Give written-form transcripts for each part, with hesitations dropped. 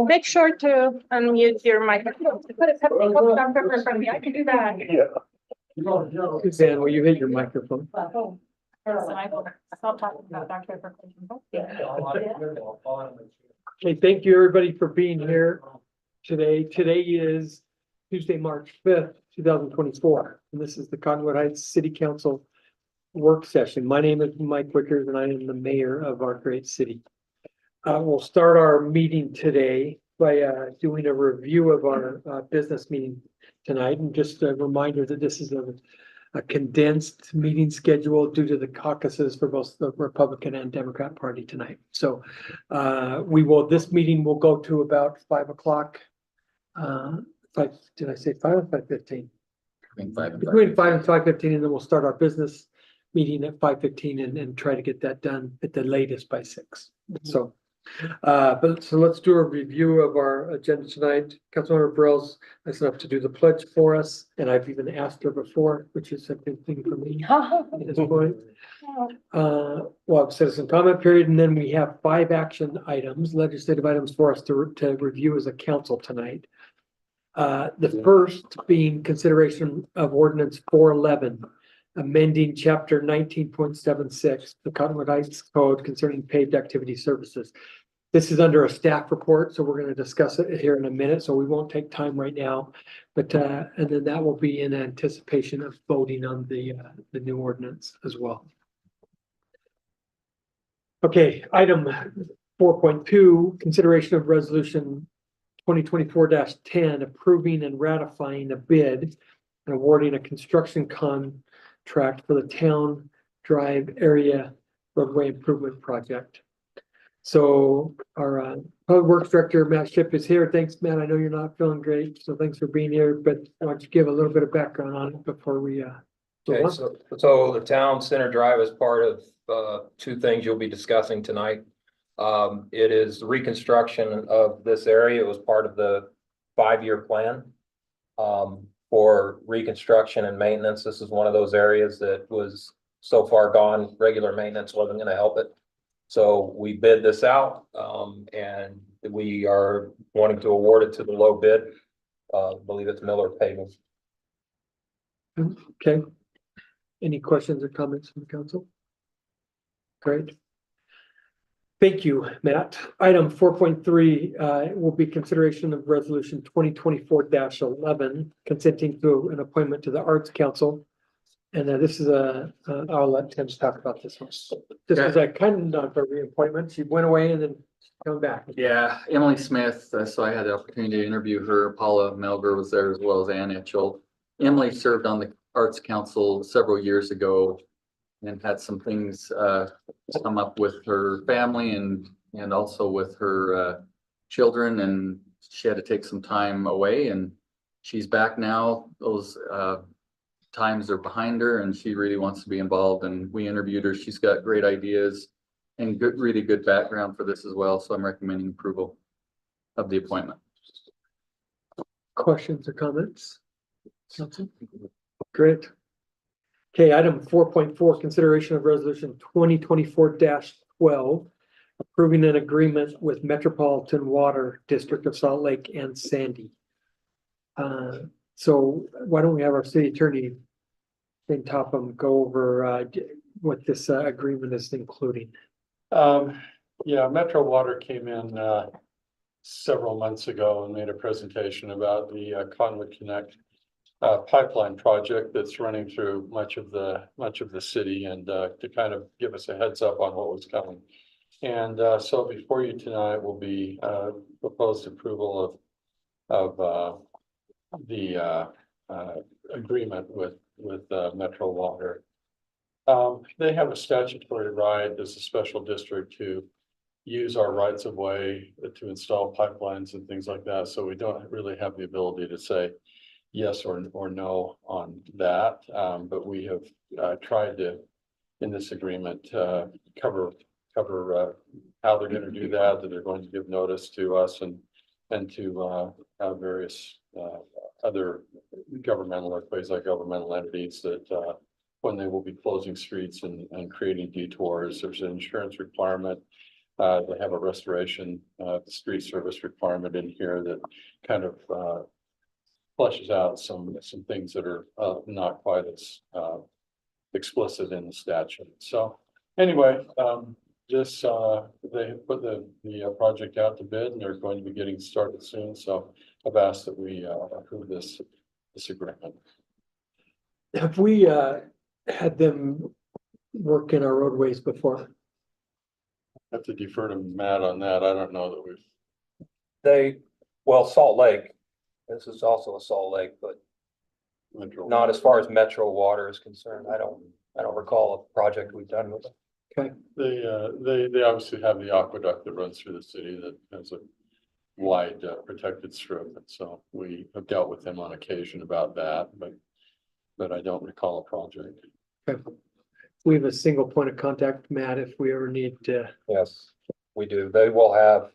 Make sure to unmute your microphone. Put a pepper in front of me. I can do that. Yeah. Suzanne, will you hit your microphone? Stop talking about Dr. Okay, thank you everybody for being here today. Today is Tuesday, March 5th, 2024. And this is the Cottonwood Heights City Council work session. My name is Mike Wickers and I am the mayor of our great city. We'll start our meeting today by doing a review of our business meeting tonight. And just a reminder that this is a condensed meeting schedule due to the caucuses for both the Republican and Democrat Party tonight. So this meeting will go to about 5 o'clock. Did I say 5 or 5:15? Between 5 and 5:15, and then we'll start our business meeting at 5:15 and try to get that done at the latest by 6. So let's do a review of our agenda tonight. Councilmember Burrell's nice enough to do the pledge for us, and I've even asked her before, which is a big thing for me at this point. We'll have citizen comment period, and then we have 5 action items, legislative items for us to review as a council tonight. The first being consideration of ordinance 411, amending chapter 19.76, the Cottonwood Heights Code concerning paved activity services. This is under a staff report, so we're going to discuss it here in a minute, so we won't take time right now. But and then that will be in anticipation of voting on the new ordinance as well. Okay, item 4.2, consideration of resolution 2024-10, approving and ratifying a bid and awarding a construction contract for the Town Drive Area Roadway Improvement Project. So our Public Works Director, Matt Shipp, is here. Thanks, Matt. I know you're not feeling great, so thanks for being here, but why don't you give a little bit of background on it before we Okay, so the Town Center Drive is part of 2 things you'll be discussing tonight. It is the reconstruction of this area. It was part of the 5-year plan for reconstruction and maintenance. This is one of those areas that was so far gone, regular maintenance wasn't going to help it. So we bid this out and we are wanting to award it to the low bid. I believe it's Miller Paving. Okay. Any questions or comments from the council? Great. Thank you, Matt. Item 4.3 will be consideration of resolution 2024-11, consenting to an appointment to the Arts Council. And this is I'll let Tim talk about this one. This is a kind of a reappointment. She went away and then come back. Yeah, Emily Smith. So I had the opportunity to interview her. Paula Melger was there as well as Ann Etchell. Emily served on the Arts Council several years ago and had some things come up with her family and also with her children, and she had to take some time away, and she's back now. Those times are behind her and she really wants to be involved, and we interviewed her. She's got great ideas and really good background for this as well, so I'm recommending approval of the appointment. Questions or comments? Council? Great. Okay, item 4.4, consideration of resolution 2024-12, approving an agreement with Metropolitan Water District of Salt Lake and Sandy. So why don't we have our city attorney, Shane Topham, go over what this agreement is including? Yeah, Metro Water came in several months ago and made a presentation about the Conwood Connect pipeline project that's running through much of the city, and to kind of give us a heads up on what was coming. And so before you tonight will be proposed approval of the agreement with Metro Water. They have a statutory right as a special district to use our rights of way to install pipelines and things like that. So we don't really have the ability to say yes or no on that. But we have tried to, in this agreement, cover how they're going to do that, that they're going to give notice to us and to various other governmental or quasi-governmental entities that when they will be closing streets and creating detours. There's an insurance requirement They have a restoration, street service requirement in here that kind of, flushes out some things that are, not quite as, explicit in the statute. So anyway, just, they put the project out to bid and they're going to be getting started soon. So I've asked that we, approve this agreement. Have we had them work in our roadways before? Have to defer to Matt on that. I don't know that we've. Salt Lake, this is also a Salt Lake, but not as far as Metro Water is concerned. I don't recall a project we've done with them. They obviously have the aqueduct that runs through the city that has a wide protected strip. And so we have dealt with them on occasion about that, but I don't recall a project. Okay. We have a single point of contact, Matt, if we ever need to. Yes, we do. They will have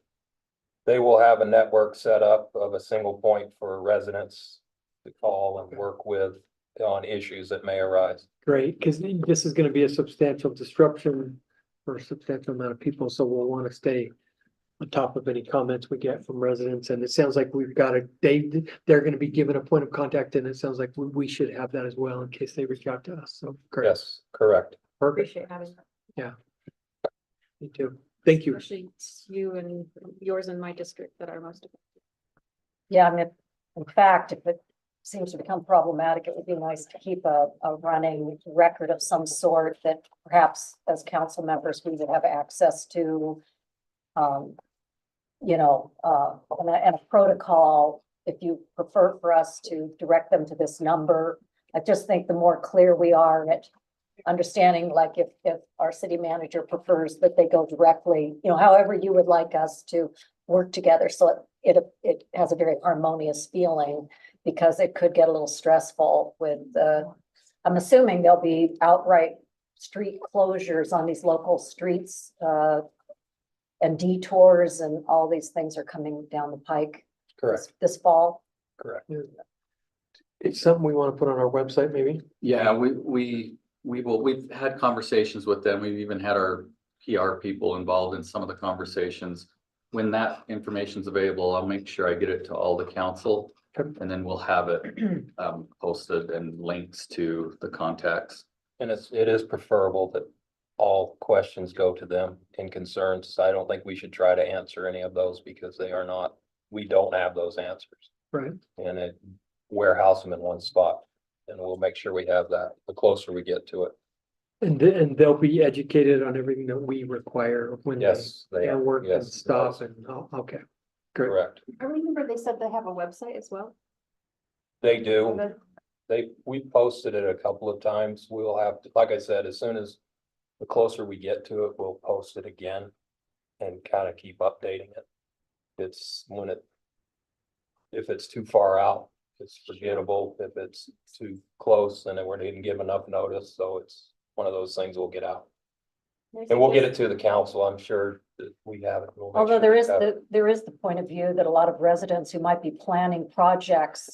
a network set up of a single point for residents to call and work with on issues that may arise. Great, because this is gonna be a substantial disruption for a substantial amount of people, so we'll want to stay on top of any comments we get from residents, and it sounds like we've got they're gonna be given a point of contact, and it sounds like we should have that as well in case they reach out to us, so. Great. Yes, correct. Perfect, Appreciate having that. me too, thank you. Especially you and yours in my district that are most. Yeah, I mean, in fact, if it seems to become problematic, it would be nice to keep a running record of some sort that perhaps as council members, we would have access to. You know, and a protocol, if you prefer for us to direct them to this number. I just think the more clear we are at understanding, like if our city manager prefers that they go directly, you know, however you would like us to work together, so it has a very harmonious feeling, because it could get a little stressful with I'm assuming there'll be outright street closures on these local streets, and detours and all these things are coming down the pike. Correct. This fall. Correct. It's something we want to put on our website, maybe? Yeah, we will, we've had conversations with them. We've even had our PR people involved in some of the conversations. When that information's available, I'll make sure I get it to all the council. Okay. And then we'll have it posted and links to the contacts. And it is preferable that all questions go to them and concerns. I don't think we should try to answer any of those because we don't have those answers. Right. And warehouse them in one spot. And we'll make sure we have that the closer we get to it. And they'll be educated on everything that we require when they Yes, they can are. work and Yes, stop yes. and, okay. Great. Correct. I remember they said they have a website as well. They do. We posted it a couple of times. We'll have to, like I said, as soon as the closer we get to it, we'll post it again and kind of keep updating it. If it's too far out, it's forgettable. If it's too close, then we didn't give enough notice. So it's one of those things we'll get out. And we'll get it to the council. I'm sure that we have it. We'll make Although sure there we is have it. there is the point of view that a lot of residents who might be planning projects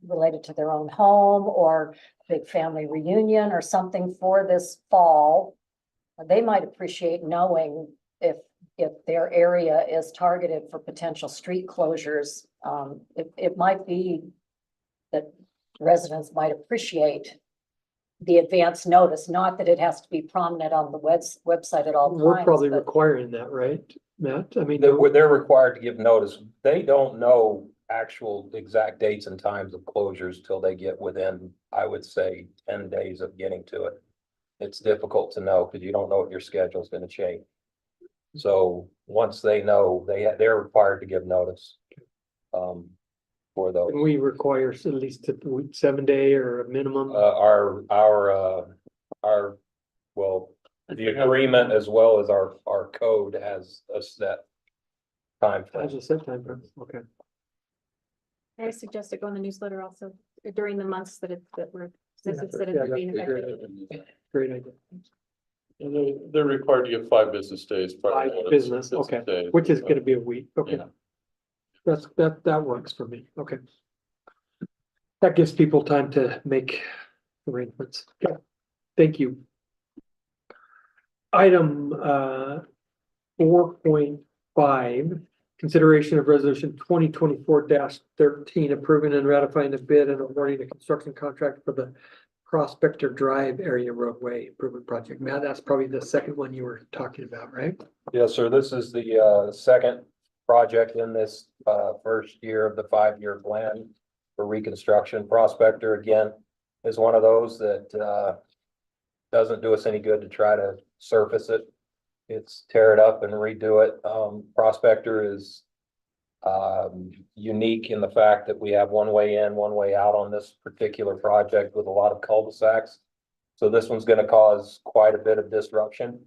related to their own home or big family reunion or something for this fall, they might appreciate knowing if their area is targeted for potential street closures. It might be that residents might appreciate the advance notice, not that it has to be prominent on the website at all times. We're probably but- requiring that, right, Matt? I mean, They're required to give notice. They don't know actual exact dates and times of closures till they get within, I would say, 10 days of getting to it. It's difficult to know because you don't know what your schedule is going to change. So once they know, they're required to give notice. For those. and we require at least a 7-day or a minimum. The agreement as well as our code has a set time As frame. a set time, okay. I suggest it go in the newsletter also during the months that we're. Since it's Yeah, that'd being be great. affected. Great idea. And they're required to give 5 business days. prior 5 notice, business, okay, days. which is gonna be a week, okay. Yeah. That works for me, okay. That gives people time to make arrangements. Yeah, thank you. Item 4.5, consideration of resolution 2024-13, approving and ratifying the bid and awarding a construction contract for the Prospector Drive area roadway improvement project. Matt, that's probably the second one you were talking about, right? Yes, sir. This is the second project in this first year of the 5-year plan for reconstruction. Prospector, again, is one of those that doesn't do us any good to try to surface it. It's tear it up and redo it. Prospector is unique in the fact that we have one way in, one way out on this particular project with a lot of cul-de-sacs. So this one's going to cause quite a bit of disruption.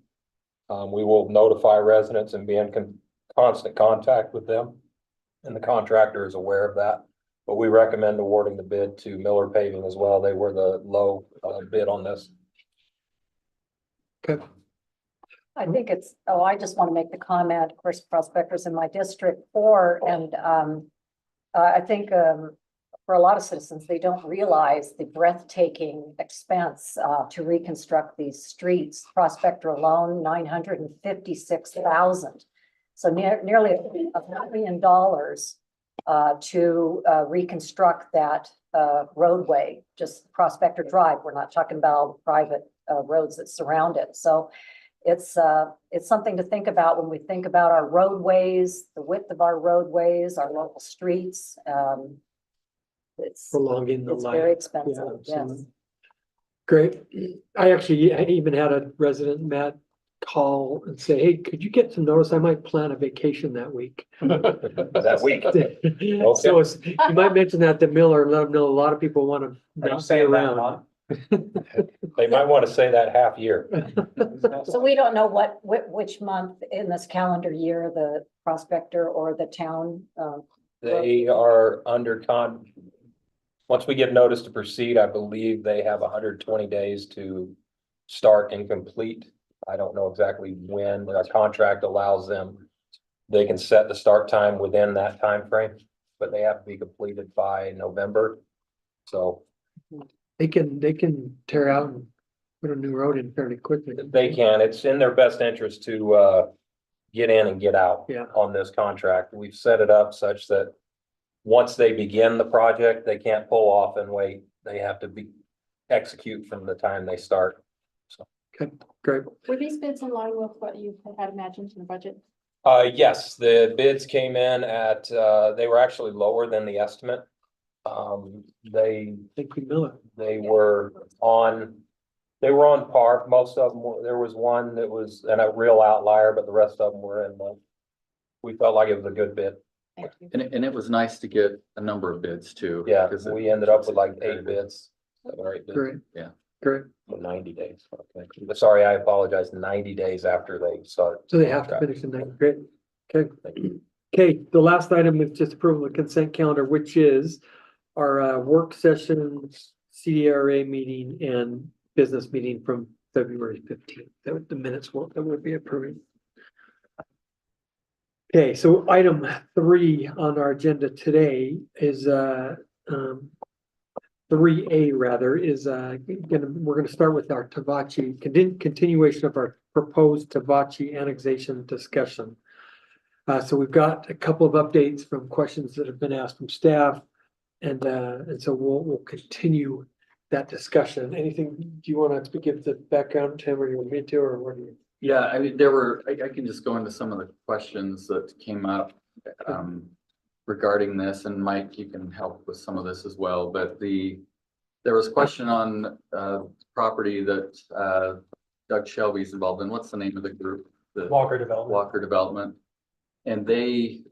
We will notify residents and be in constant contact with them. And the contractor is aware of that. But we recommend awarding the bid to Miller Paving as well. They were the low bid on this. Okay. I think it's, I just want to make the comment, of course, Prospector's in my district and I think for a lot of citizens, they don't realize the breathtaking expense to reconstruct these streets. Prospector alone, $956,000. So nearly $1 million to reconstruct that roadway, just Prospector Drive. We're not talking about private roads that surround it. So it's something to think about when we think about our roadways, the width of our roadways, our local streets. It's Prolonging the life. very expensive, Yeah, yes. absolutely. Great. I even had a resident, Matt, call and say, hey, could you get some notice? I might plan a vacation that week. That week. So you might mention that to Miller, let him know a lot of people want to not be around. They might want to say that half year. So we don't know which month in this calendar year the prospector or the town. They are under once we give notice to proceed, I believe they have 120 days to start and complete. I don't know exactly when the contract allows them. They can set the start time within that time frame, but they have to be completed by November. So They can tear out and put a new road in fairly quickly. they can, it's in their best interest to get in and get out Yeah. on this contract. We've set it up such that once they begin the project, they can't pull off and wait. They have to execute from the time they start. Okay, great. Were these bids in line with what you had imagined in the budget? Yes, the bids came in at, they were actually lower than the estimate. Thank you, Miller. They were on par. Most of them were, there was one that was a real outlier, but the rest of them were we felt like it was a good bid. Thank you. And it was nice to get a number of bids too. Yeah, 'cause we ended up with like 8 bids. 7 or 8 bids. Great. Yeah. Great. For 90 days. Okay. Sorry, I apologize. 90 days after they start. So they have to finish in that. Great. Okay. Okay, the last item is just approval of consent calendar, which is our work session, CDRA meeting and business meeting from February 15th. That was the minutes that would be approved. Okay, so item 3 on our agenda today is 3A rather is we're gonna start with our Tavachi continuation of our proposed Tavachi annexation discussion. So we've got a couple of updates from questions that have been asked from staff. And so we'll continue that discussion. Anything, do you want to give the background, Tim, or you want me to, or what do you? Yeah, I mean, I can just go into some of the questions that came up regarding this, and Mike, you can help with some of this as well, but there was a question on property that Doug Shelby's involved in. What's the name of the group? The Walker Development. Walker Development. And they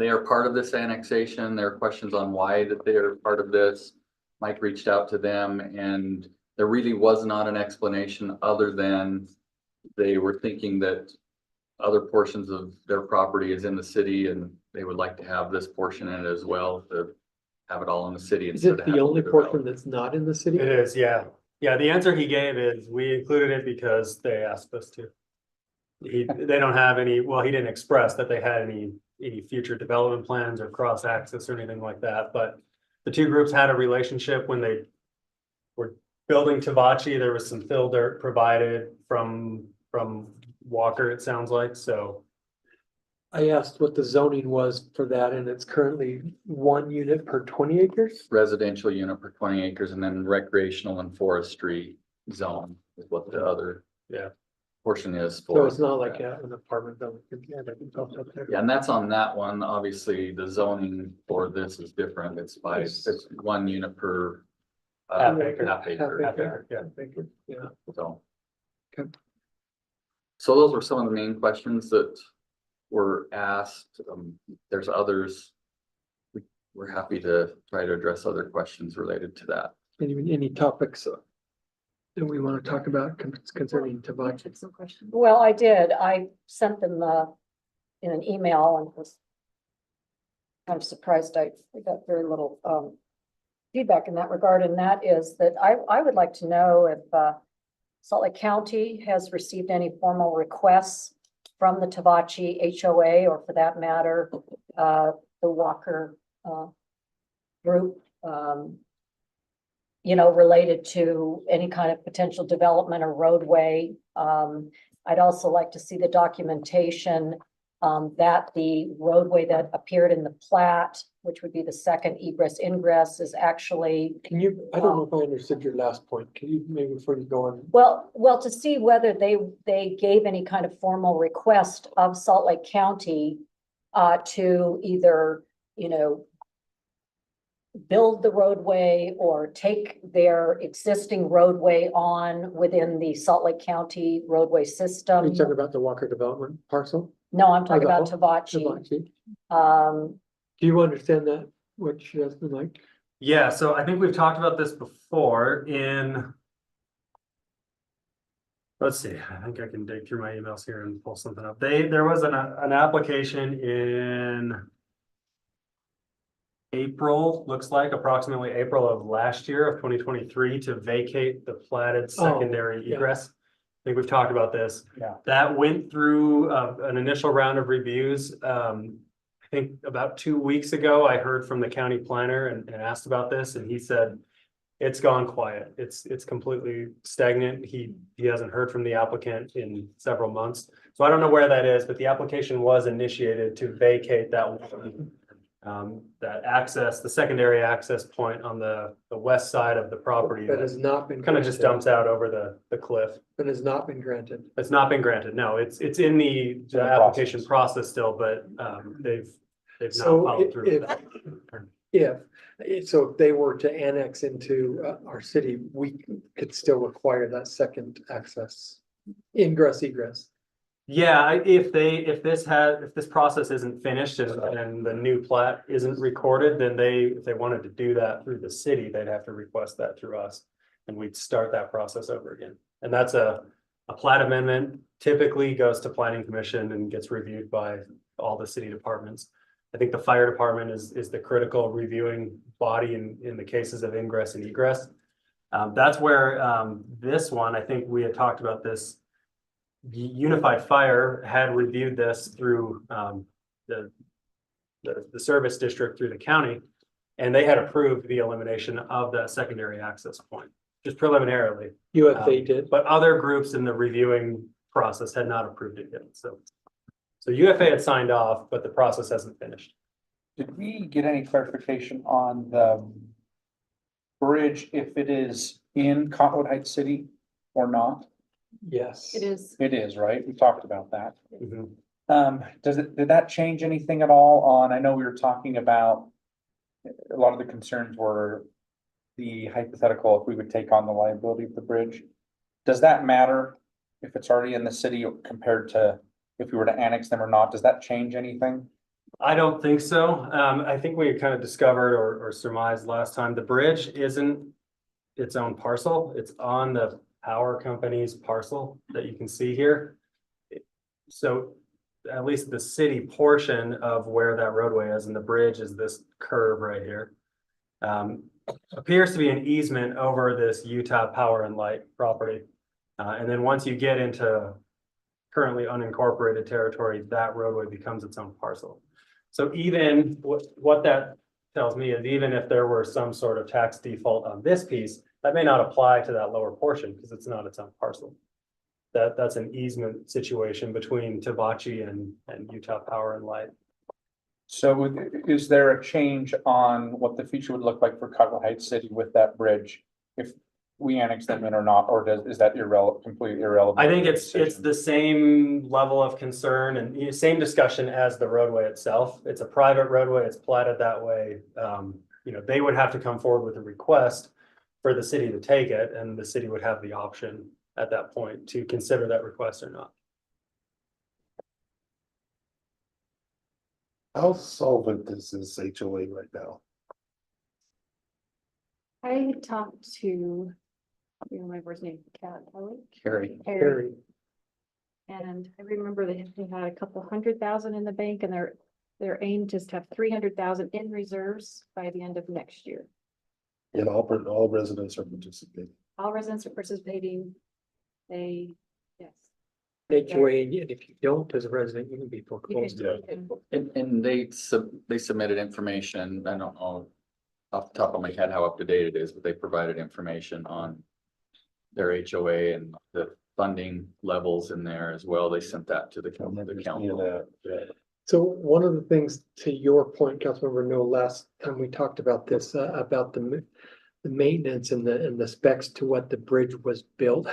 are part of this annexation. There are questions on why that they are part of this. Mike reached out to them and there really was not an explanation other than they were thinking that other portions of their property is in the city and they would like to have this portion in it as well, to have it all in the city. Is it the only portion that's not in the city? It is, yeah. Yeah, the answer he gave is we included it because they asked us to. They don't have any, well, he didn't express that they had any future development plans or cross access or anything like that, but the two groups had a relationship when they were building Tavachi. There was some fill dirt provided from Walker, it sounds like, so I asked what the zoning was for that, and it's currently 1 unit per 20 acres. Residential unit per 20 acres, and then recreational and forestry zone is what the other. Yeah. Portion is So for. it's not like an apartment building. Yeah, they can build up there. Yeah, and that's on that one. Obviously, the zoning for this is different. It's it's 1 unit per. Half acre. Half acre. Half acre, yeah. Half acre, yeah. So. Okay. So those were some of the main questions that were asked. There's others. We're happy to try to address other questions related to that. Any topics that we want to talk about concerning Tavachi? Have some questions. Well, I did. I sent them in an email and was kind of surprised I got very little feedback in that regard. And that is that I would like to know if Salt Lake County has received any formal requests from the Tavachi HOA, or for that matter, the Walker group, you know, related to any kind of potential development or roadway. I'd also like to see the documentation that the roadway that appeared in the plat, which would be the second egress ingress, is actually, Can you, I don't know if I understood your last point. Can you maybe before you go on? well, to see whether they gave any kind of formal request of Salt Lake County to either, you know, build the roadway or take their existing roadway on within the Salt Lake County roadway Are system. you talking about the Walker development parcel? No, I'm talking the about whole- Tavachi. Tavachi? Do you understand that, what she has been like? Yeah, so I think we've talked about this before in. Let's see, I think I can dig through my emails here and pull something up. There was an application in. April, looks like approximately April of last year of 2023 to vacate the platted secondary yeah. egress. I think we've talked about this. Yeah. That went through an initial round of reviews. I think about 2 weeks ago, I heard from the county planner and asked about this, and he said it's gone quiet. It's completely stagnant. He hasn't heard from the applicant in several months. So I don't know where that is, but the application was initiated to vacate that one. That access, the secondary access point on the west side of the property That has not been. kind of just granted. dumps out over the cliff. That has not been granted. It's not been granted. No, it's in the the application process still, but they've not So followed through with that. So if they were to annex into our city, we could still require that second access. Ingress egress. Yeah, if this process isn't finished and the new plat isn't recorded, then if they wanted to do that through the city, they'd have to request that through us. And we'd start that process over again. And that's a plat amendment, typically goes to planning commission and gets reviewed by all the city departments. I think the fire department is the critical reviewing body in the cases of ingress and egress. That's where this one, I think we had talked about this. Unified Fire had reviewed this through the service district through the county, and they had approved the elimination of that secondary access point, just preliminarily. UFA did. But other groups in the reviewing process had not approved it yet, so UFA had signed off, but the process hasn't finished. Did we get any clarification on the bridge, if it is in Cottonwood Heights City or not? Yes. It is. It is, right? We talked about that. Mhm. Did that change anything at all on, I know we were talking about a lot of the concerns were the hypothetical, if we would take on the liability of the bridge. Does that matter if it's already in the city compared to if we were to annex them or not? Does that change anything? I don't think so. I think we kind of discovered or surmised last time, the bridge isn't its own parcel. It's on the power company's parcel that you can see here. So at least the city portion of where that roadway is, and the bridge is this curve right here. Appears to be an easement over this Utah Power and Light property. And then once you get into currently unincorporated territory, that roadway becomes its own parcel. So even what that tells me is even if there were some sort of tax default on this piece, that may not apply to that lower portion because it's not its own parcel. that's an easement situation between Tavachi and Utah Power and Light. So is there a change on what the future would look like for Cottonwood Heights City with that bridge? If we annex them in or not, or is that irrelevant, completely irrelevant? I think to the it's decision? the same level of concern and same discussion as the roadway itself. It's a private roadway, it's platted that way. They would have to come forward with a request for the city to take it, and the city would have the option at that point to consider that request or not. How solvent is this HOA right now? I had talked to, I don't remember his name, Kelly. Carrie. Very, And I remember they had a couple 100,000 in the bank, and their aim just to have 300,000 in reserves by the end of next year. And all residents are participating. All residents are participating. Yes. HOA, and if you don't, as a resident, you can be You foreclosed. can- And they submitted information, I don't know off the top of my head how up to date it is, but they provided information on their HOA and the funding levels in there as well. They sent that to the I remember seeing council. that. So one of the things, to your point, Councilmember No, last time we talked about this, about the maintenance and the specs to what the bridge was built.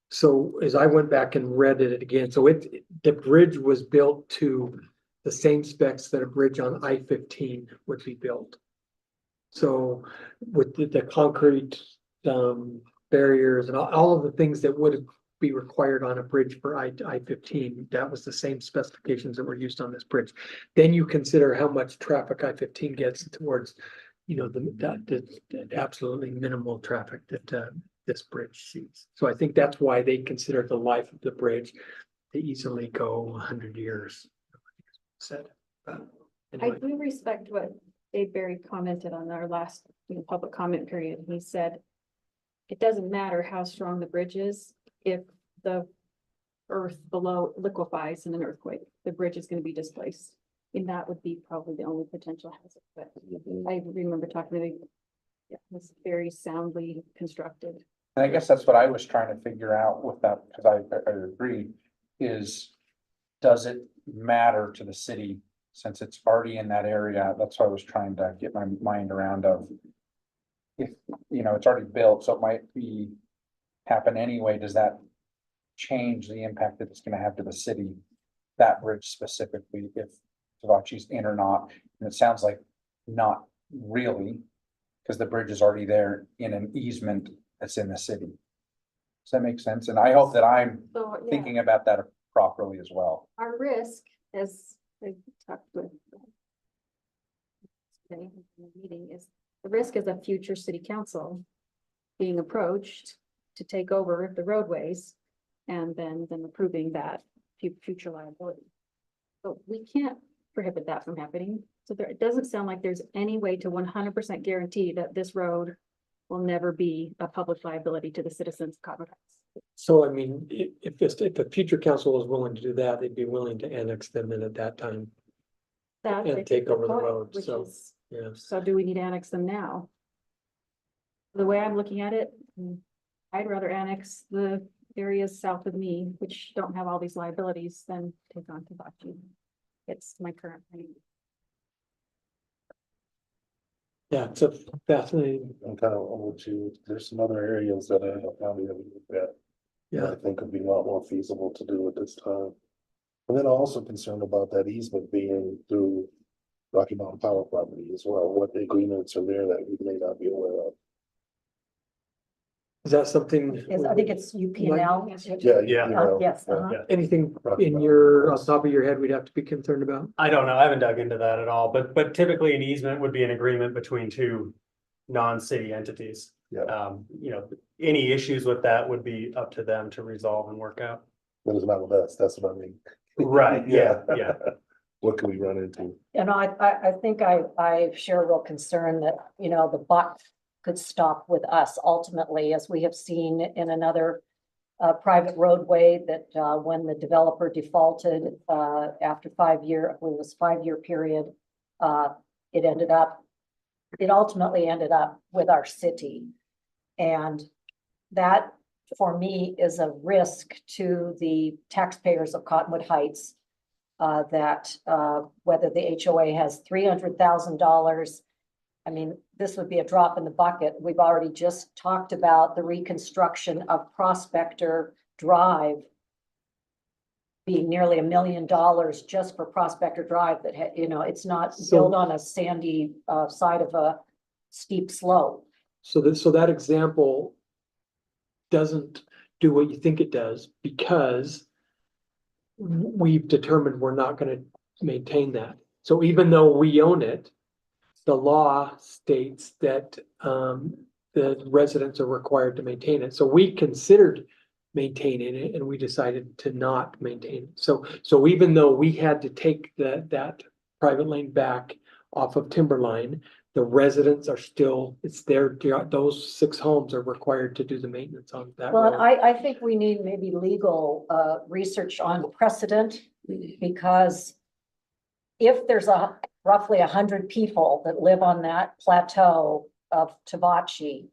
So as I went back and read it again, so the bridge was built to the same specs that a bridge on I-15 would be built. So with the concrete, barriers and all of the things that would be required on a bridge for I-15, that was the same specifications that were used on this bridge. Then you consider how much traffic I-15 gets towards, the absolutely minimal traffic that this bridge sees. So I think that's why they consider the life of the bridge to easily go 100 years. Said. I Anyway. do respect what Dave Barry commented on our last public comment period. He said, it doesn't matter how strong the bridge is, if the earth below liquefies in an earthquake, the bridge is going to be displaced. And that would be probably the only potential hazard. But I remember talking to him, it was very soundly constructed. And I guess that's what I was trying to figure out with that, because I agree, is does it matter to the city since it's already in that area? That's what I was trying to get my mind around of. If, it's already built, so it might be happen anyway, does that change the impact that it's gonna have to the city? That bridge specifically, if Tavachi's in or not, and it sounds like not really, because the bridge is already there in an easement that's in the city. Does that make sense? And I hope that I'm So, yeah, thinking about that properly as well. our risk, as I talked with today in the meeting, is the risk is a future city council being approached to take over the roadways and then approving that future liability. So we can't prohibit that from happening. So it doesn't sound like there's any way to 100% guarantee that this road will never be a public liability to the citizens of Cottonwood Heights. So I mean, if the future council was willing to do that, they'd be willing to annex them in at that time. That's, I And think, take the over the point, road, which so, is, yeah. so do we need to annex them now? The way I'm looking at it, I'd rather annex the areas south of me, which don't have all these liabilities, than take on Tavachi. It's my current plan. Yeah, it's a fascinating, I'm kind of with you. There's some other areas that I probably haven't looked at. That I think would be a lot more feasible to do at this time. And then I'm also concerned about that easement being through Rocky Mountain Power property as well. What agreements are there that we may not be aware of? is that something? I think it's UPNL. Yeah. Yeah. Yes, yeah. uh-huh. Anything Rocky in Mountain. off the top of your head we'd have to be concerned about? I don't know. I haven't dug into that at all, but typically an easement would be an agreement between two non-city entities. Yeah. Any issues with that would be up to them to resolve and work out. But it's not with us, that's what I mean. Right, yeah. What can we run into? And I think I share a real concern that, the buck could stop with us ultimately, as we have seen in another private roadway that when the developer defaulted after 5 year, it was 5-year period, it ultimately ended up with our city. And that for me is a risk to the taxpayers of Cottonwood Heights. That whether the HOA has $300,000. I mean, this would be a drop in the bucket. We've already just talked about the reconstruction of Prospector Drive being nearly $1 million just for Prospector Drive that, it's not built on a sandy side of a steep slope. So that example doesn't do what you think it does, because we've determined we're not gonna maintain that. So even though we own it, the law states that the residents are required to maintain it. So we considered maintaining it, and we decided to not maintain it. So even though we had to take that private lane back off of Timberline, the residents are still, those 6 homes are required to do the maintenance on that Well, road. I think we need maybe legal research on precedent, because if there's roughly 100 people that live on that plateau of Tabachi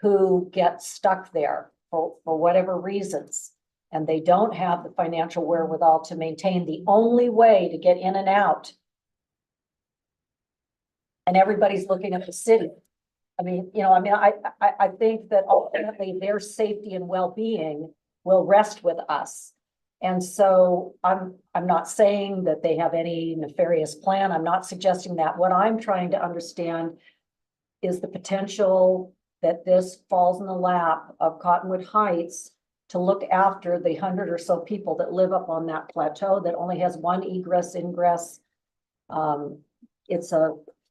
who get stuck there for whatever reasons, and they don't have the financial wherewithal to maintain, the only way to get in and out, and everybody's looking at the city. I mean, I think that ultimately their safety and well-being will rest with us. And so I'm not saying that they have any nefarious plan. I'm not suggesting that. What I'm trying to understand is the potential that this falls in the lap of Cottonwood Heights to look after the 100 or so people that live up on that plateau that only has one egress, ingress.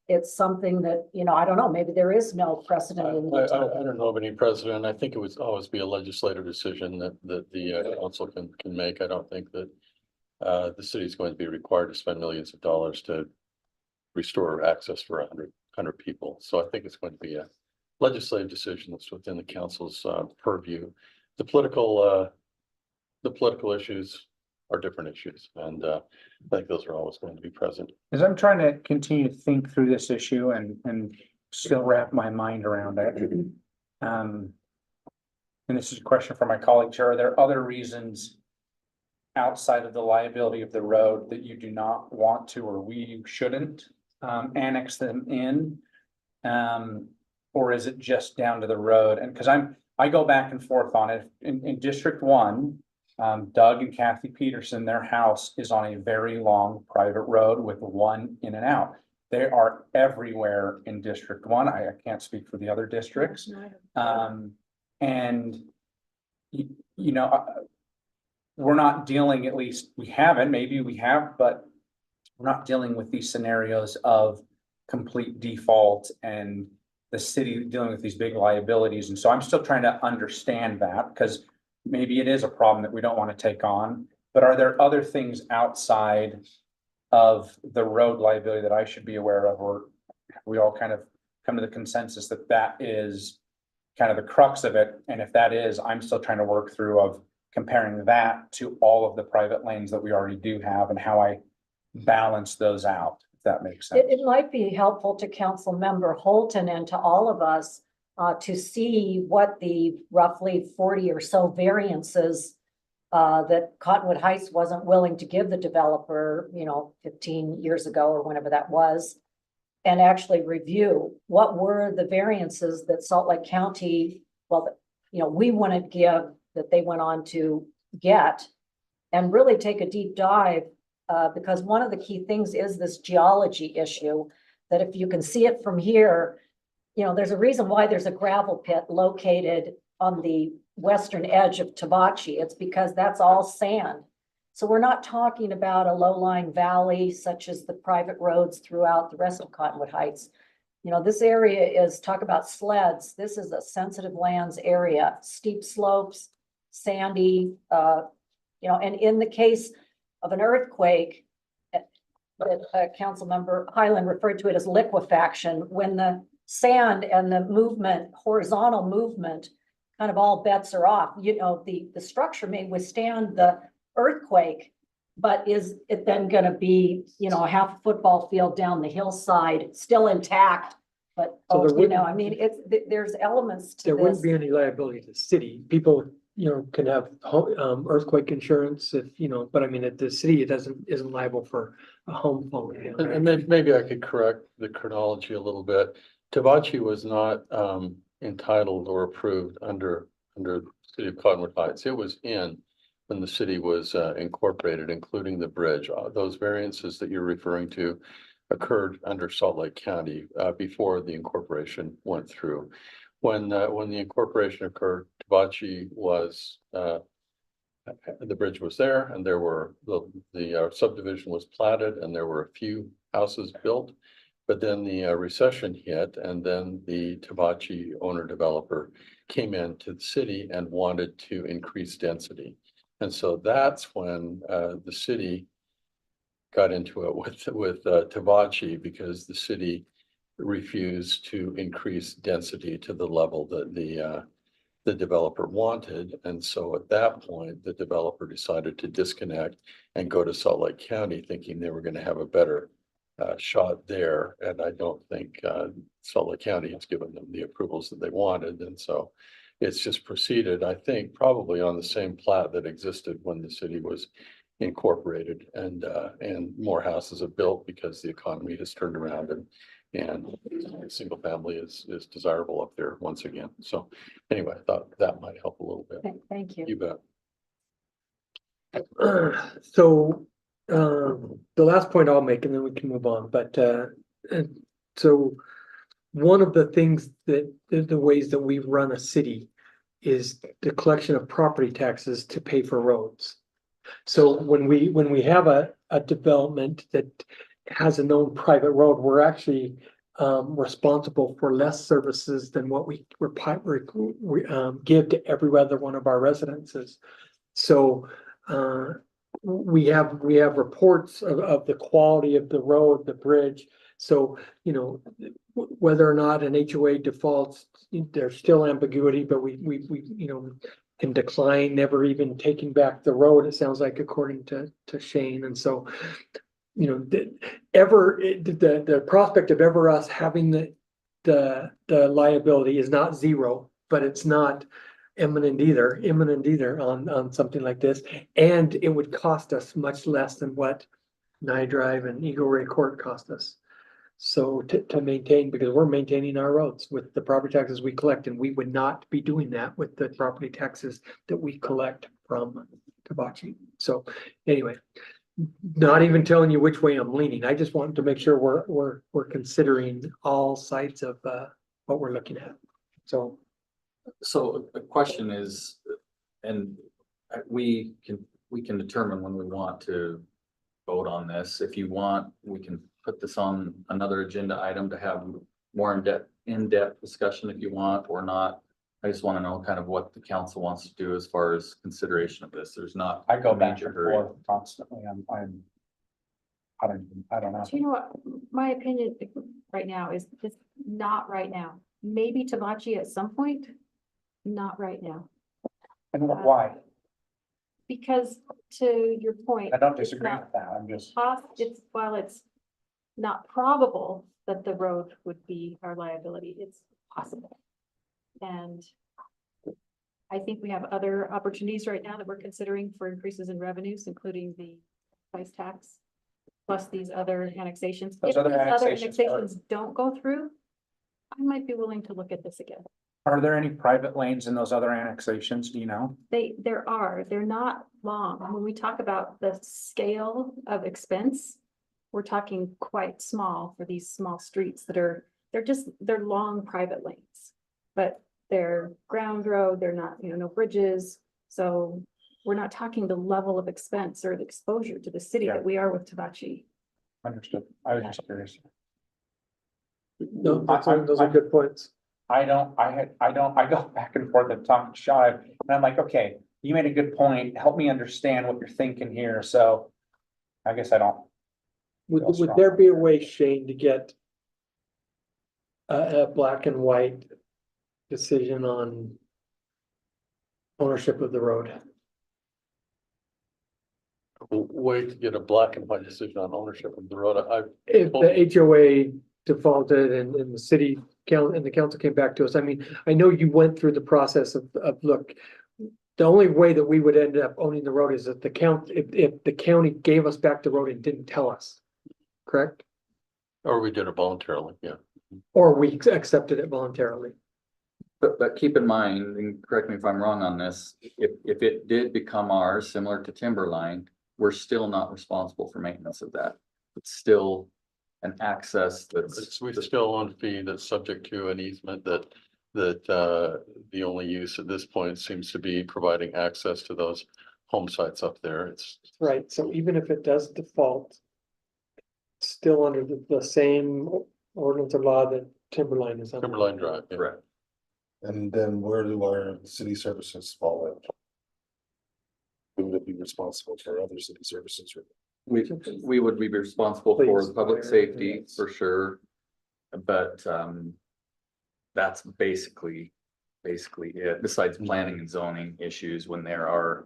It's something that, I don't know, maybe there is no precedent. I don't know of any precedent. I think it would always be a legislative decision that the council can make. I don't think that the city is going to be required to spend millions of dollars to restore access for 100 people. So I think it's going to be a legislative decision that's within the council's purview. The political issues are different issues, and I think those are always going to be present. As I'm trying to continue to think through this issue and still wrap my mind around it. And this is a question for my colleague, Chair. Are there other reasons outside of the liability of the road that you do not want to, or we shouldn't annex them in? Or is it just down to the road? And because I go back and forth on it in District 1. Doug and Kathy Peterson, their house is on a very long private road with one in and out. They are everywhere in District 1. I can't speak for the other districts. And we're not dealing, at least we haven't, maybe we have, but we're not dealing with these scenarios of complete default and the city dealing with these big liabilities. And so I'm still trying to understand that, because maybe it is a problem that we don't want to take on, but are there other things outside of the road liability that I should be aware of, or we all kind of come to the consensus that that is kind of the crux of it? And if that is, I'm still trying to work through of comparing that to all of the private lanes that we already do have and how I balance those out, if that makes sense. It might be helpful to Council Member Holton and to all of us to see what the roughly 40 or so variances that Cottonwood Heights wasn't willing to give the developer, 15 years ago or whenever that was, and actually review what were the variances that Salt Lake County, we wouldn't give, that they went on to get, and really take a deep dive, because one of the key things is this geology issue, that if you can see it from here, there's a reason why there's a gravel pit located on the western edge of Tabachi. It's because that's all sand. So we're not talking about a low-lying valley such as the private roads throughout the rest of Cottonwood Heights. This area is, talk about sleds. This is a sensitive lands area, steep slopes, sandy, and in the case of an earthquake, Council Member Highland referred to it as liquefaction. When the sand and the movement, horizontal movement, kind of all bets are off. The structure may withstand the earthquake, but is it then going to be, a half football field down the hillside, still intact, but, So there I wouldn't- mean, there's elements to There this. wouldn't be any liability to the city. People, can have earthquake insurance if, but I mean, at the city, isn't liable for a home falling down. And maybe I could correct the chronology a little bit. Tabachi was not entitled or approved under the city of Cottonwood Heights. It was in when the city was incorporated, including the bridge. Those variances that you're referring to occurred under Salt Lake County before the incorporation went through. When the incorporation occurred, Tabachi was the bridge was there, and there were the subdivision was platted, and there were a few houses built. But then the recession hit, and then the Tabachi owner developer came into the city and wanted to increase density. And so that's when the city got into it with Tabachi, because the city refused to increase density to the level that the developer wanted. And so at that point, the developer decided to disconnect and go to Salt Lake County, thinking they were going to have a better shot there. And I don't think Salt Lake County has given them the approvals that they wanted. And so it's just proceeded, I think, probably on the same plat that existed when the city was incorporated, and more houses have built because the economy has turned around, and single family is desirable up there once again. So anyway, I thought that might help a little bit. Thank you. You bet. So, the last point I'll make, and then we can move on, but, and so one of the things that, the ways that we run a city is the collection of property taxes to pay for roads. So when we have a development that has a known private road, we're actually responsible for less services than what we give to every other one of our residences. So we have reports of the quality of the road, the bridge. So, whether or not an HOA defaults, there's still ambiguity, but we can decline never even taking back the road, it sounds like, according to Shane. And so, the prospect of ever us having the liability is not zero, but it's not imminent either on something like this. And it would cost us much less than what Nye Drive and Eagle Ray Court cost us. So to maintain, because we're maintaining our roads with the property taxes we collect, and we would not be doing that with the property taxes that we collect from Tabachi. So anyway, not even telling you which way I'm leaning. I just wanted to make sure we're considering all sides of what we're looking at. So the question is, and we can determine when we want to vote on this. If you want, we can put this on another agenda item to have more in-depth discussion if you want or not. I just want to know kind of what the council wants to do as far as consideration of this. There's not. I go a back major and hurry. forth constantly. I don't know. Do you know what, my opinion right now is not right now. Maybe Tabachi at some point, not right now. And why? Because to your point. I don't it's disagree not with that. I'm just. While it's not probable that the road would be our liability, it's possible. And I think we have other opportunities right now that we're considering for increases in revenues, including the price tax, plus these other annexations. Those If other these annexations are- annexations don't go through, I might be willing to look at this again. Are there any private lanes in those other annexations? Do you know? They're not long. When we talk about the scale of expense, we're talking quite small for these small streets they're long private lanes. But they're ground road, they're not, no bridges. So we're not talking the level of expense or the exposure to the city Yeah. that we are with Tabachi. Understood. I was just curious. no, those are good points. I go back and forth and talk to Shive, and I'm like, okay, you made a good point. Help me understand what you're thinking here. So I guess I don't. Would there be a way, Shane, to get a black and white decision on ownership of the road? Way to get a black and white decision on ownership of the road. If the HOA defaulted and the city council and the council came back to us. I mean, I know you went through the process of look. The only way that we would end up owning the road is if if the county gave us back the road and didn't tell us, correct? Or we did it voluntarily, yeah. Or we accepted it voluntarily. But keep in mind, and correct me if I'm wrong on this, if it did become ours, similar to Timberline, we're still not responsible for maintenance of that. It's still an access We still own a fee that's subject to an easement that the only use at this point seems to be providing access to those home sites up there. It's Right, so even if it does default, still under the same ordinance or law that Timberline is under. Timberline Drive. Yeah. correct. And then where do our city services fall in? Who would be responsible for other city services? We would be responsible for Police, public fire, safety yes. for sure. But that's basically it, besides planning and zoning issues when there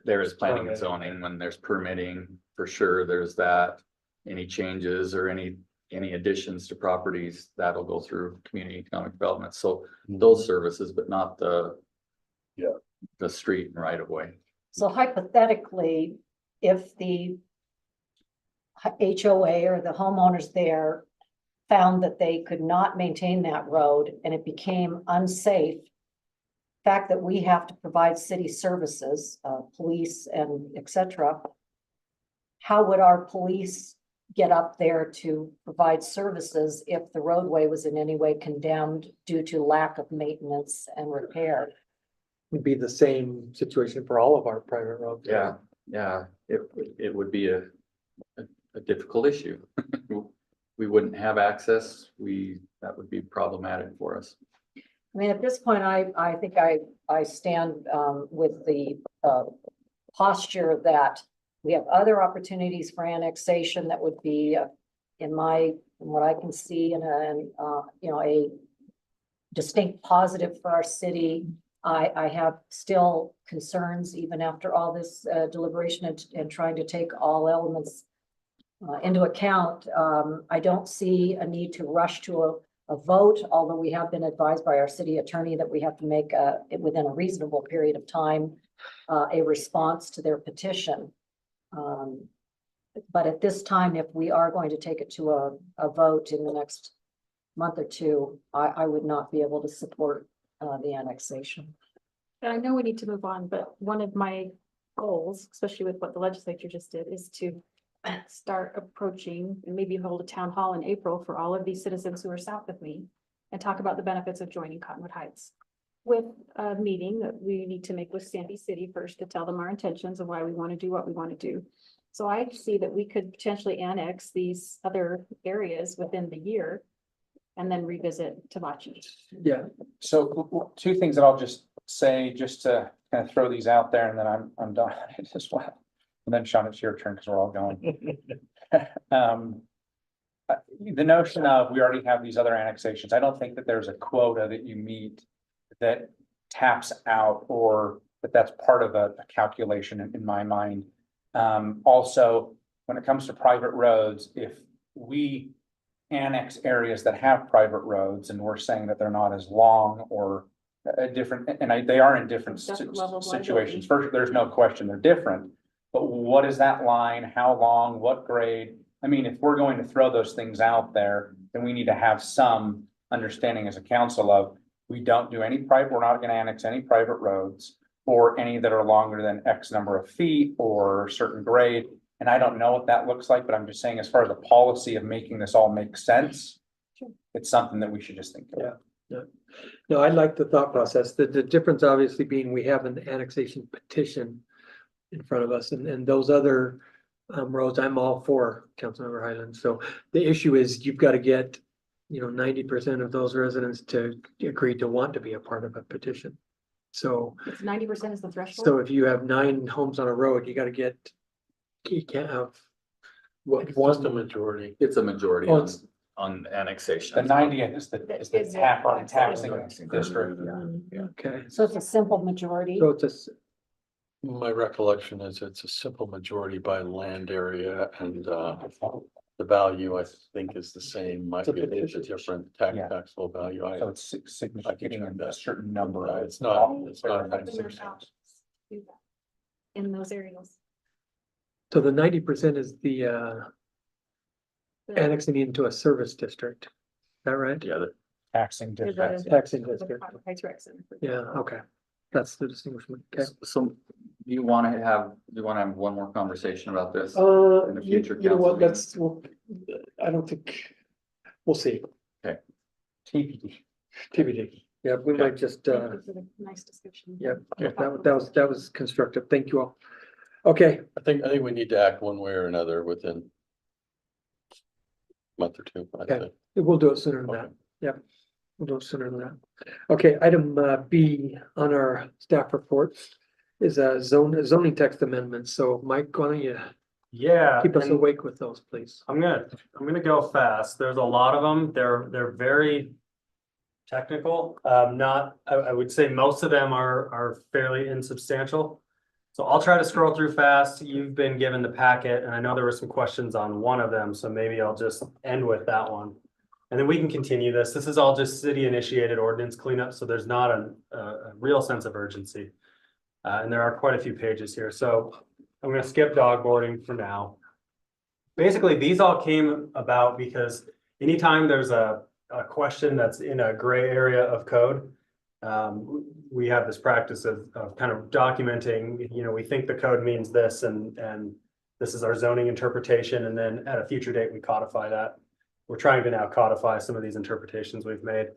is planning and zoning, when there's permitting, for sure, there's that. Any changes or any additions to properties, that'll go through community economic development. So those services, but not the street and right of way. So hypothetically, if the HOA or the homeowners there found that they could not maintain that road and it became unsafe, fact that we have to provide city services, police and et cetera, how would our police get up there to provide services if the roadway was in any way condemned due to lack of maintenance and repair? Would be the same situation for all of our private roads. Yeah, it would be a difficult issue. We wouldn't have access. That would be problematic for us. I mean, at this point, I think I stand with the posture that we have other opportunities for annexation that would be from what I can see, a distinct positive for our city. I have still concerns even after all this deliberation and trying to take all elements into account. I don't see a need to rush to a vote, although we have been advised by our city attorney that we have to make within a reasonable period of time a response to their petition. But at this time, if we are going to take it to a vote in the next month or two, I would not be able to support the annexation. And I know we need to move on, but one of my goals, especially with what the legislature just did, is to start approaching and maybe hold a town hall in April for all of these citizens who are south of me and talk about the benefits of joining Cottonwood Heights. With a meeting that we need to make with Sandy City first to tell them our intentions of why we want to do what we want to do. So I see that we could potentially annex these other areas within the year and then revisit Tabachi. Yeah, So two things that I'll just say, just to kind of throw these out there, and then I'm done as well. And then Sean, it's your turn because we're all going. The notion of we already have these other annexations, I don't think that there's a quota that you meet that taps out, or that's part of a calculation in my mind. Also, when it comes to private roads, if we annex areas that have private roads and we're saying that they're not as long or a different, and they are in different Different level of situations. First, there's no question they're different, but what is that line? How long? What grade? I mean, if we're going to throw those things out there, then we need to have some understanding as a council of, we don't do any private, we're not going to annex any private roads or any that are longer than X number of feet or certain grade. And I don't know what that looks like, but I'm just saying, as far as the policy of making this all make sense, it's something that we should just think about. Yeah. No, I like the thought process. The difference obviously being we have an annexation petition in front of us, and those other roads, I'm all for, Councilmember Highlands. So the issue is you've got to get, 90% of those residents to agree to want to be a part of a petition. So It's 90% is the threshold. so if you have 9 homes on a road, you can't have It's just a majority. It's a majority Oh, it's- on annexation. The 90 is the Is tap on it- taxing Taxing district. Okay, So it's a simple majority. so it's My recollection is it's a simple majority by land area and The value, I think, is the same, might be a different Yeah. taxable value. So it's significant, a certain number. It's not Open those options, do that in those areas. So the 90% is the The- annexing into a service district. Is that right? Yeah, Taxing There's district. a- Taxing the district. Heights Rec Center, for Yeah, example. okay. That's the distinguishment. Okay. So do you want to have one more conversation about this? In the future You know what, council I don't think, we'll see. TPD. TBD. Yeah, we might just, Thank you for the nice discussion. yeah, that was constructive. Thank you all. Okay, I think we need to act one way or another within a month or two, I'd Okay. say. we'll do it sooner than that. Okay. Yep. We'll do it sooner than that. Okay, item B on our staff reports is a zoning text amendment. So Mike, why don't you Yeah. keep us and- awake with those, please? I'm gonna go fast. There's a lot of them. They're very technical. I would say most of them are fairly insubstantial. So I'll try to scroll through fast. You've been given the packet and I know there were some questions on one of them, so maybe I'll just end with that one. And then we can continue this. This is all just city initiated ordinance cleanup, so there's not a real sense of urgency. And there are quite a few pages here, so I'm gonna skip dog boarding for now. Basically, these all came about because anytime there's a question that's in a gray area of code, we have this practice of kind of documenting, we think the code means this and this is our zoning interpretation, and then at a future date, we codify that. We're trying to now codify some of these interpretations we've made.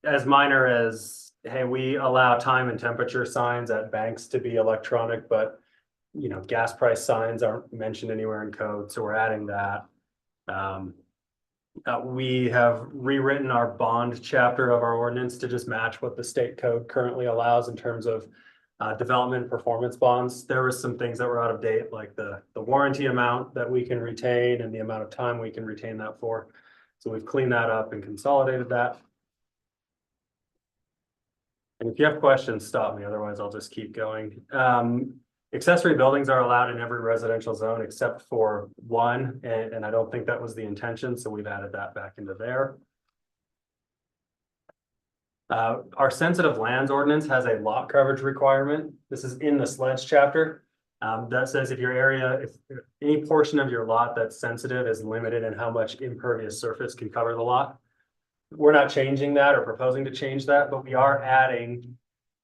As minor as, hey, we allow time and temperature signs at banks to be electronic, but gas price signs aren't mentioned anywhere in code, so we're adding that. We have rewritten our bond chapter of our ordinance to just match what the state code currently allows in terms of development performance bonds. There were some things that were out of date, like the warranty amount that we can retain and the amount of time we can retain that for. So we've cleaned that up and consolidated that. And if you have questions, stop me, otherwise I'll just keep going. Accessory buildings are allowed in every residential zone except for one, and I don't think that was the intention, so we've added that back into there. Our sensitive lands ordinance has a lot coverage requirement. This is in the sleds chapter. That says if any portion of your lot that's sensitive is limited in how much impervious surface can cover the lot. We're not changing that or proposing to change that, but we are adding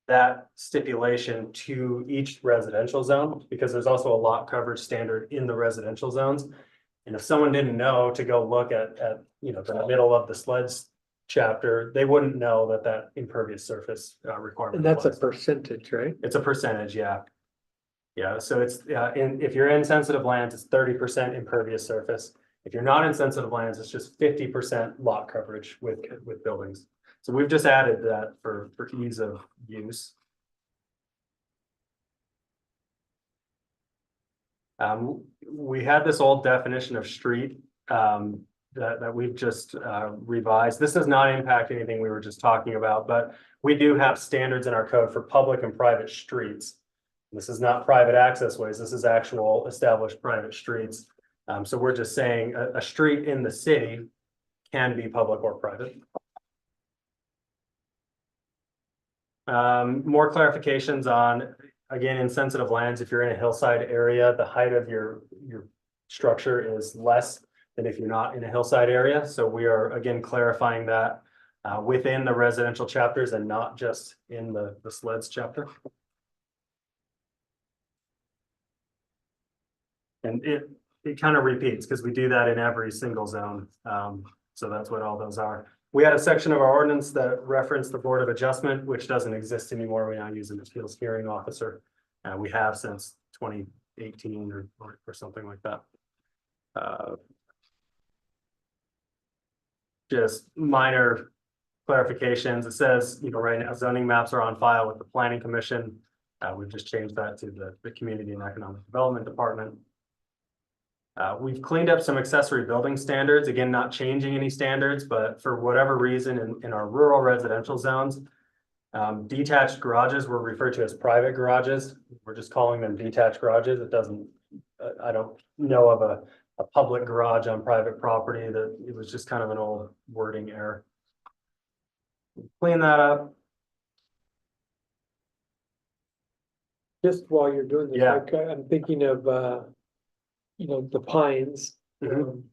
that stipulation to each residential zone, because there's also a lot coverage standard in the residential zones. And if someone didn't know to go look at the middle of the sleds chapter, they wouldn't know that impervious surface requirement. And that's a applies. percentage, right? It's a percentage, yeah. Yeah, so it's, if you're in sensitive lands, it's 30% impervious surface. If you're not in sensitive lands, it's just 50% lot coverage with buildings. So we've just added that for ease of use. We had this old definition of street that we've just revised. This does not impact anything we were just talking about, but we do have standards in our code for public and private streets. This is not private access ways. This is actual established private streets. So we're just saying a street in the city can be public or private. More clarifications on, again, in sensitive lands, if you're in a hillside area, the height of your structure is less than if you're not in a hillside area. So we are, again, clarifying that within the residential chapters and not just in the sleds chapter. And it kind of repeats because we do that in every single zone. So that's what all those are. We had a section of our ordinance that referenced the Board of Adjustment, which doesn't exist anymore. We now use an appeals hearing officer. We have since 2018 or something like that. Just minor clarifications. It says, right now zoning maps are on file with the Planning Commission. We've just changed that to the Community and Economic Development Department. We've cleaned up some accessory building standards, again, not changing any standards, but for whatever reason in our rural residential zones, detached garages were referred to as private garages. We're just calling them detached garages. It doesn't, I don't know of a public garage on private property. That it was just kind of an old wording error. Clean that up. Just while you're doing this, Yeah. like, I'm thinking of, the pines. Mhm.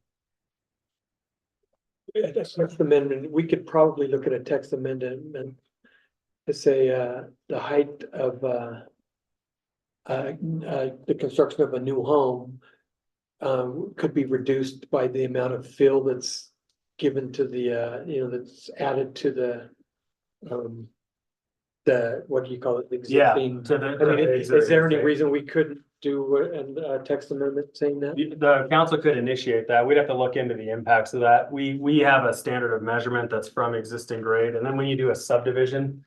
A text amendment, we could probably look at a text amendment to say, the height of, the construction of a new home could be reduced by the amount of fill that's given to the, that's added to the, what do you call it? The Yeah. existing. To the, I mean, the is there any existing reason we couldn't do a text amendment saying that? The council could initiate that. We'd have to look into the impacts of that. We have a standard of measurement that's from existing grade, and then when you do a subdivision,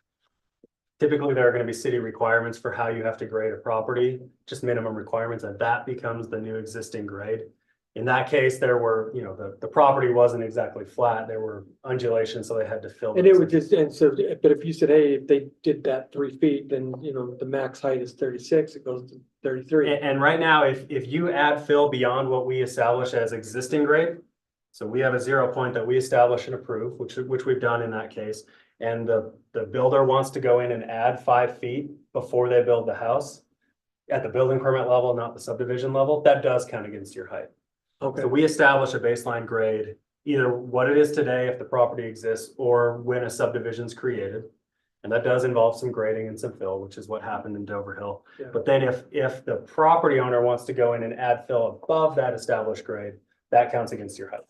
typically there are going to be city requirements for how you have to grade a property, just minimum requirements, and that becomes the new existing grade. In that case, there were, the property wasn't exactly flat. There were undulations, so they had to fill. And it those would in. just, and so, but if you said, hey, if they did that 3 feet, then, the max height is 36, it goes to 33. And right now, if you add fill beyond what we establish as existing grade, so we have a 0 point that we establish and approve, which we've done in that case. And the builder wants to go in and add 5 feet before they build the house at the building permit level, not the subdivision level, that does count against your height. Okay, So we establish a baseline grade, either what it is today if the property exists or when a subdivision is created. And that does involve some grading and some fill, which is what happened in Dover Hill. Yeah. But then if the property owner wants to go in and add fill above that established grade, that counts against your height.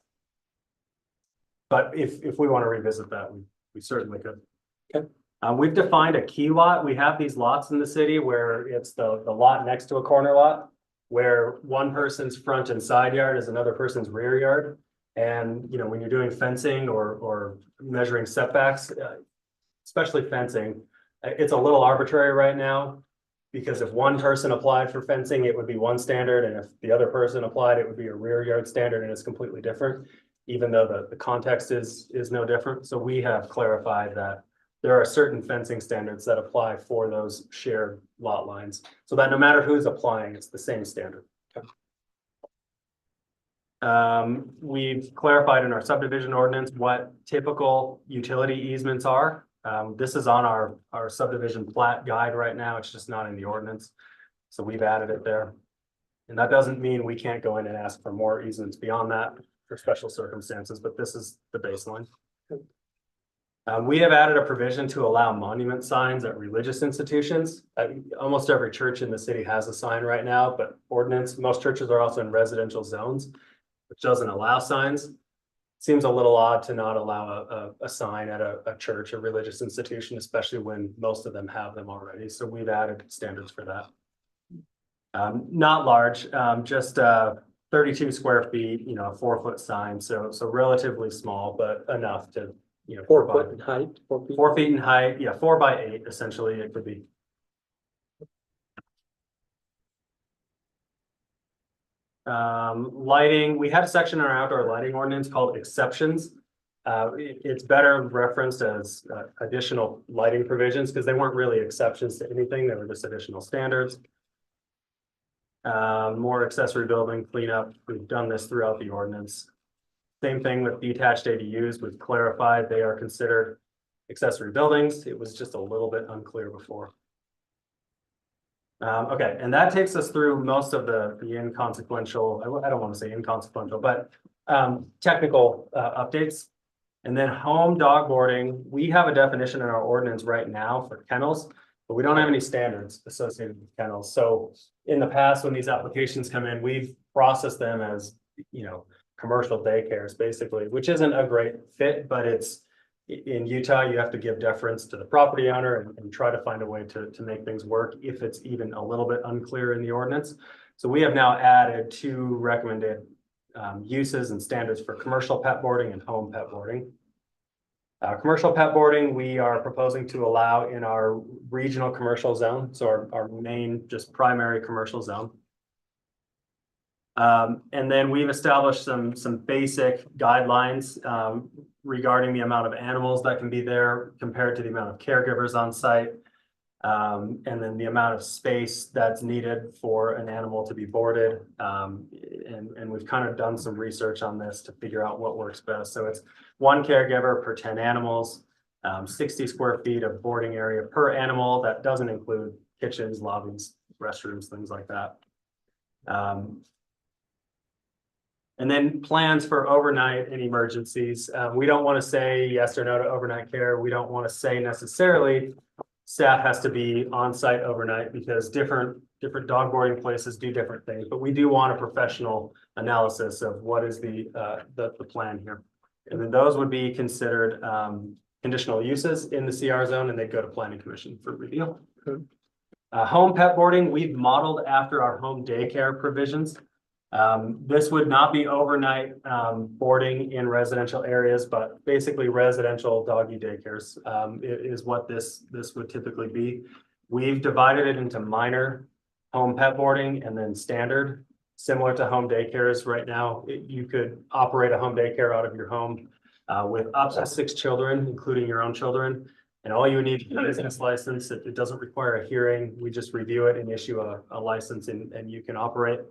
But if we want to revisit that, we certainly could. Okay. We've defined a key lot. We have these lots in the city where it's the lot next to a corner lot, where one person's front and side yard is another person's rear yard. And, when you're doing fencing or measuring setbacks, especially fencing, it's a little arbitrary right now. Because if one person applied for fencing, it would be one standard, and if the other person applied, it would be a rear yard standard, and it's completely different. Even though the context is no different. So we have clarified that there are certain fencing standards that apply for those shared lot lines. So that no matter who's applying, it's the same standard. We've clarified in our subdivision ordinance what typical utility easements are. This is on our subdivision plat guide right now. It's just not in the ordinance. So we've added it there. And that doesn't mean we can't go in and ask for more easements beyond that for special circumstances, but this is the baseline. We have added a provision to allow monument signs at religious institutions. Almost every church in the city has a sign right now, but most churches are also in residential zones, which doesn't allow signs. Seems a little odd to not allow a sign at a church, a religious institution, especially when most of them have them already. So we've added standards for that. Not large, just 32 square feet, a 4-foot sign. So relatively small, but enough to, 4 foot in height, 4 feet. 4 feet in height. Yeah, 4 by 8, essentially, it could be. Lighting, we had a section in our outdoor lighting ordinance called exceptions. It's better referenced as additional lighting provisions because they weren't really exceptions to anything. They were just additional standards. More accessory building cleanup. We've done this throughout the ordinance. Same thing with detached ADUs. We've clarified they are considered accessory buildings. It was just a little bit unclear before. Okay, and that takes us through most of the inconsequential, I don't want to say inconsequential, but technical updates. And then home dog boarding, we have a definition in our ordinance right now for kennels, but we don't have any standards associated with kennels. So in the past, when these applications come in, we've processed them as, commercial daycares basically, which isn't a great fit, but it's in Utah, you have to give deference to the property owner and try to find a way to make things work if it's even a little bit unclear in the ordinance. So we have now added 2 recommended uses and standards for commercial pet boarding and home pet boarding. Commercial pet boarding, we are proposing to allow in our regional commercial zone. So our main, just primary commercial zone. And then we've established some basic guidelines regarding the amount of animals that can be there compared to the amount of caregivers on site. And then the amount of space that's needed for an animal to be boarded. And we've kind of done some research on this to figure out what works best. So it's one caregiver per 10 animals, 60 square feet of boarding area per animal. That doesn't include kitchens, lobbies, restrooms, things like that. And then plans for overnight and emergencies. We don't want to say yes or no to overnight care. We don't want to say necessarily staff has to be on site overnight because different dog boarding places do different things. But we do want a professional analysis of what is the plan here. And then those would be considered conditional uses in the CR zone, and they go to planning commission for review. Home pet boarding, we've modeled after our home daycare provisions. This would not be overnight boarding in residential areas, but basically residential doggy daycares is what this would typically be. We've divided it into minor home pet boarding and then standard, similar to home daycares. Right now, you could operate a home daycare out of your home with up to 6 children, including your own children. And all you would need is a business license. It doesn't require a hearing. We just review it and issue a license and you can operate,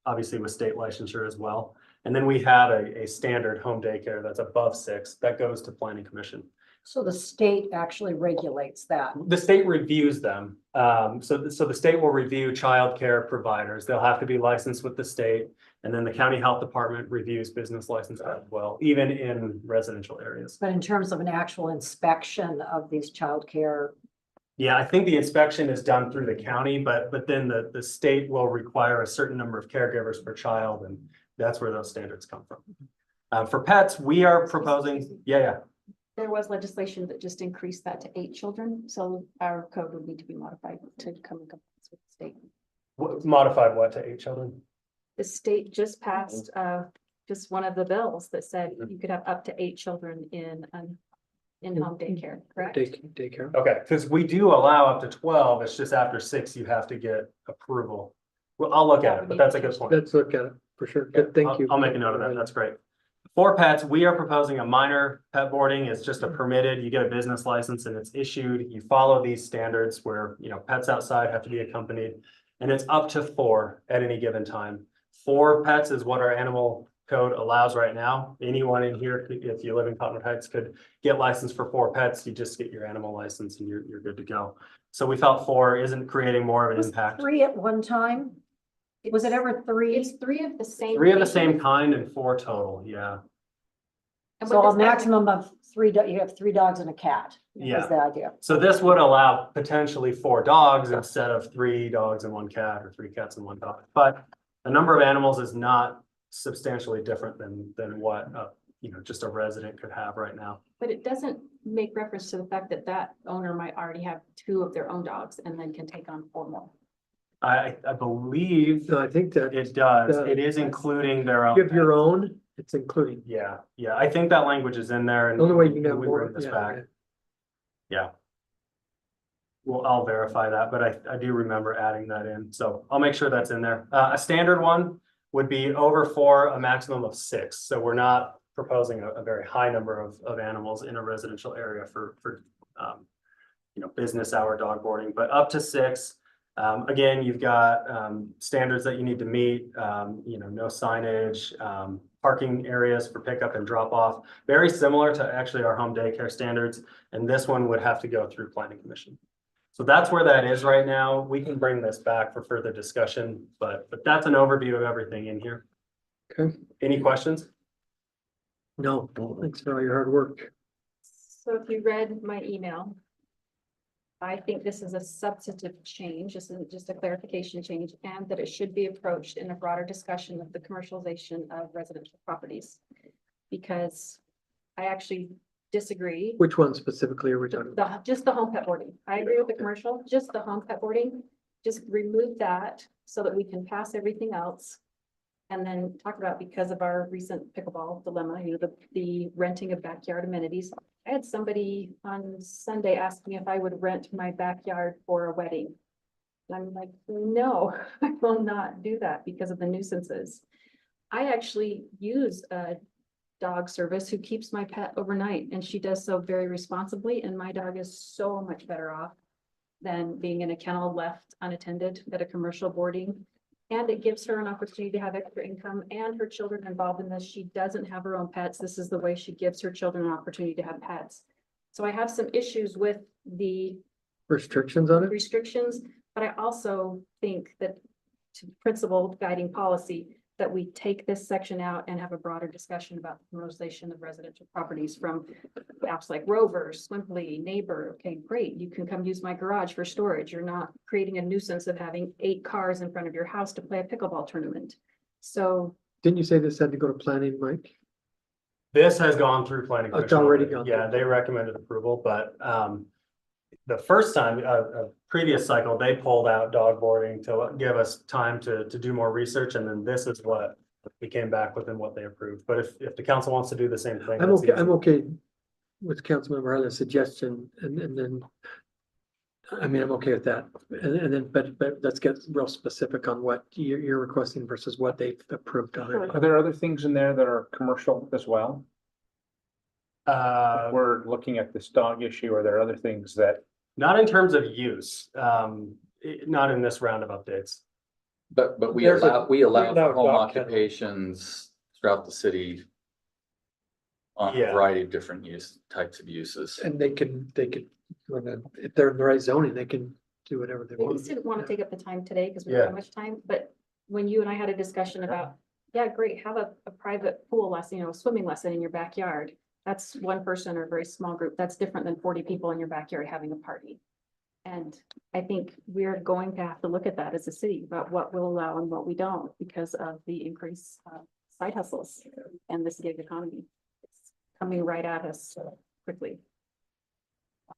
obviously with state licensure as well. And then we have a standard home daycare that's above 6 that goes to planning commission. So the state actually regulates that. The state reviews them. So the state will review childcare providers. They'll have to be licensed with the state. And then the county health department reviews business license as well, even in residential areas. But in terms of an actual inspection of these childcare, Yeah, I think the inspection is done through the county, but then the state will require a certain number of caregivers per child, and that's where those standards come from. For pets, we are proposing, yeah. There was legislation that just increased that to 8 children, so our code would need to be modified to come in compliance with the state. Modified what to 8 children? The state just passed just one of the bills that said you could have up to 8 children in in-home daycare, correct? Daycare. Okay, because we do allow up to 12. It's just after 6, you have to get approval. Well, I'll look at it, but that's a good point. Let's look at it for sure. Good, thank you. I'll make a note of that. That's great. For pets, we are proposing a minor pet boarding. It's just a permitted, you get a business license and it's issued. You follow these standards where, pets outside have to be accompanied. And it's up to 4 at any given time. 4 pets is what our animal code allows right now. Anyone in here, if you live in Cottonwood Heights, could get licensed for 4 pets. You just get your animal license and you're good to go. So we felt 4 isn't creating more of an was impact. 3 at one time? Was it ever 3? It's 3 of the same. 3 of the same kind and 4 total, yeah. And So what a does that- maximum of 3, you have 3 dogs and a cat. Yeah. Is the idea. So this would allow potentially 4 dogs instead of 3 dogs and 1 cat or 3 cats and 1 dog. But the number of animals is not substantially different than what just a resident could have right now. But it doesn't make reference to the fact that that owner might already have 2 of their own dogs and then can take on 4 more. I believe No, I think that it does. does. It is including their own. give your own, it's including. Yeah, I think that language is in there and The only way you can have we more. bring this yeah, back. Yeah. Well, I'll verify that, but I do remember adding that in. So I'll make sure that's in there. A standard one would be over 4, a maximum of 6. So we're not proposing a very high number of animals in a residential area for business hour dog boarding, but up to 6. Again, you've got standards that you need to meet, no signage, parking areas for pickup and drop off, very similar to actually our home daycare standards. And this one would have to go through planning commission. So that's where that is right now. We can bring this back for further discussion, but that's an overview of everything in here. Okay. Any questions? No, thanks for all your hard work. So if you read my email, I think this is a substantive change. This isn't just a clarification change, and that it should be approached in a broader discussion of the commercialization of residential properties. Because I actually disagree. Which one specifically are we talking about? Just the home pet boarding. I agree with the commercial, just the home pet boarding. Just remove that so that we can pass everything else. And then talk about, because of our recent pickleball dilemma, the renting of backyard amenities. I had somebody on Sunday ask me if I would rent my backyard for a wedding. And I'm like, no, I will not do that because of the nuisances. I actually use a dog service who keeps my pet overnight, and she does so very responsibly, and my dog is so much better off. than being in a kennel left unattended at a commercial boarding. And it gives her an opportunity to have extra income and her children involved in this. She doesn't have her own pets. This is the way she gives her children an opportunity to have pets. So I have some issues with the Restrictions on it? restrictions, but I also think that to principle guiding policy, that we take this section out and have a broader discussion about the commercialization of residential properties from apps like Rover, Swimply, Neighbor. Okay, great. You can come use my garage for storage. You're not creating a nuisance of having 8 cars in front of your house to play a pickleball tournament. So Didn't you say this had to go to planning, Mike? This has gone through planning. Oh, it's commission already gone Yeah, through. they recommended approval, but the first time, a previous cycle, they pulled out dog boarding to give us time to do more research, and then this is what we came back with and what they approved. But if the council wants to do the same thing. I'm that's okay, easy. I'm okay with Councilmember Harlan's suggestion and then. I mean, I'm okay with that. And then, but let's get real specific on what you're requesting versus what they've approved on it. Are there other things in there that are commercial as well? If we're looking at this dog issue, are there other things that, Not in terms of use, not in this round of updates. But we There's a- allow, we we allow allow for home dog kennel. occupations throughout the city on a Yeah. variety of different types of uses. And they could, if they're in the right zoning, they can do whatever they I want. just didn't want to take up the time today because we don't have Yeah. much time, but when you and I had a discussion about, yeah, great, have a private pool lesson, a swimming lesson in your backyard. That's one person or a very small group. That's different than 40 people in your backyard having a party. And I think we're going to have to look at that as a city about what we'll allow and what we don't because of the increase of side hustles and this gig economy. It's coming right at us quickly.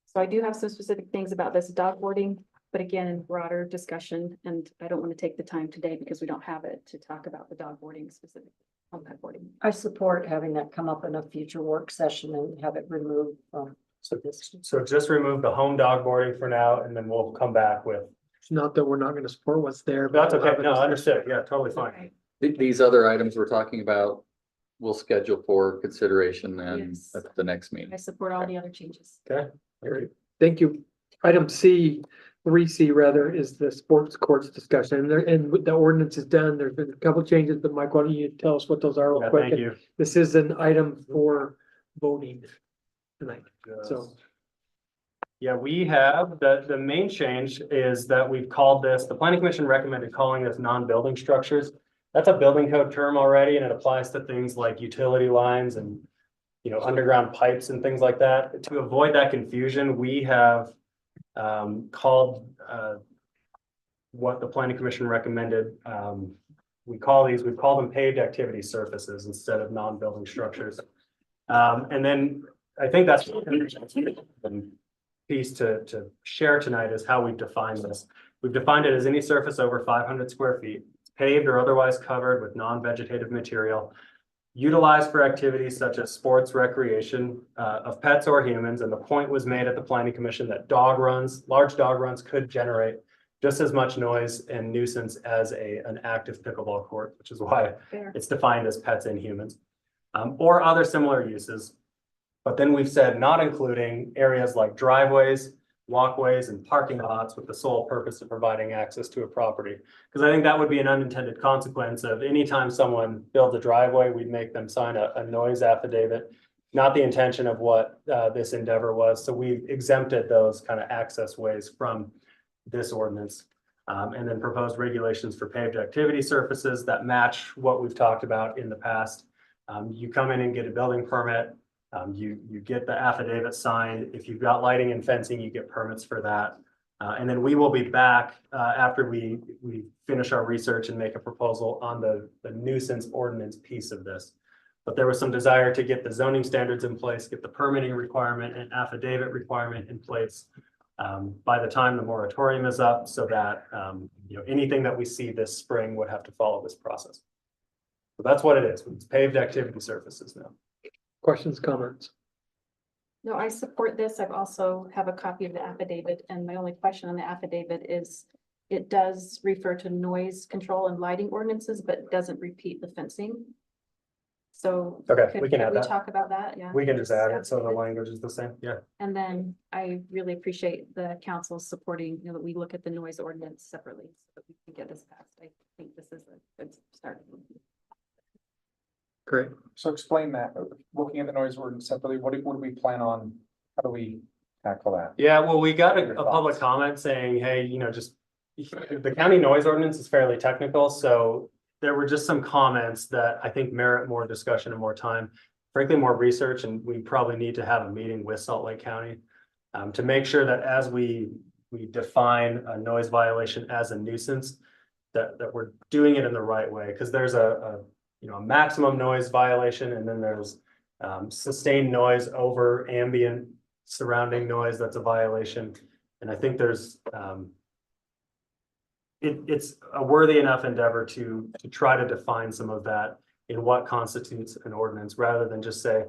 So I do have some specific things about this dog boarding, but again, broader discussion, and I don't want to take the time today because we don't have it to talk about the dog boarding specifically. On pet boarding. I support having that come up in a future work session and have it removed from this. So just remove the home dog boarding for now, and then we'll come back with, It's not that we're not gonna support what's there. but that's we'll have okay, a no, discussion. understood, yeah, totally fine. Okay. These other items we're talking about, we'll schedule for consideration then Yes. at the next meeting. I support all the other changes. Okay. Great. Thank you. Item C, 3C rather, is the sports courts discussion. And the ordinance is done. There's been a couple changes, but Mike, why don't you tell us what those are real Yeah, quick? thank you. This is an item for voting tonight. So Yeah, we have, the main change is that we've called this, the planning commission recommended calling this non-building structures. That's a building code term already, and it applies to things like utility lines and, underground pipes and things like that. To avoid that confusion, we have called what the planning commission recommended. We've called them paved activity surfaces instead of non-building structures. And then I think that's piece to share tonight is how we've defined this. We've defined it as any surface over 500 square feet, paved or otherwise covered with non-vegetative material, utilized for activities such as sports, recreation of pets or humans. And the point was made at the planning commission that large dog runs could generate just as much noise and nuisance as an active pickleball court, which is why Fair. it's defined as pets and humans, or other similar uses. But then we've said not including areas like driveways, walkways, and parking lots with the sole purpose of providing access to a property. Because I think that would be an unintended consequence of anytime someone builds a driveway, we'd make them sign a noise affidavit. Not the intention of what this endeavor was. So we've exempted those kind of access ways from this ordinance. And then proposed regulations for paved activity surfaces that match what we've talked about in the past. You come in and get a building permit. You get the affidavit signed. If you've got lighting and fencing, you get permits for that. And then we will be back after we finish our research and make a proposal on the nuisance ordinance piece of this. But there was some desire to get the zoning standards in place, get the permitting requirement and affidavit requirement in place by the time the moratorium is up, so that anything that we see this spring would have to follow this process. So that's what it is. It's paved activity surfaces now. questions, comments? No, I support this. I've also have a copy of the affidavit, and my only question on the affidavit is it does refer to noise control and lighting ordinances, but doesn't repeat the fencing. So. Okay, could- we can add we that. talk about that? Yeah. We can just add it, so the Absolutely. language is the same, yeah. And then I really appreciate the council supporting, that we look at the noise ordinance separately so that we can get this passed. I think this is a good start. Great. So explain that, looking at the noise ordinance separately, what do we plan on, how do we tackle that? Yeah, well, we got Your a public thoughts? comment saying, hey, just the county noise ordinance is fairly technical, so there were just some comments that I think merit more discussion and more time. Frankly, more research, and we probably need to have a meeting with Salt Lake County to make sure that as we define a noise violation as a nuisance, that we're doing it in the right way, because there's a maximum noise violation, and then there's sustained noise over ambient surrounding noise, that's a violation. And I think there's it's a worthy enough endeavor to try to define some of that in what constitutes an ordinance, rather than just say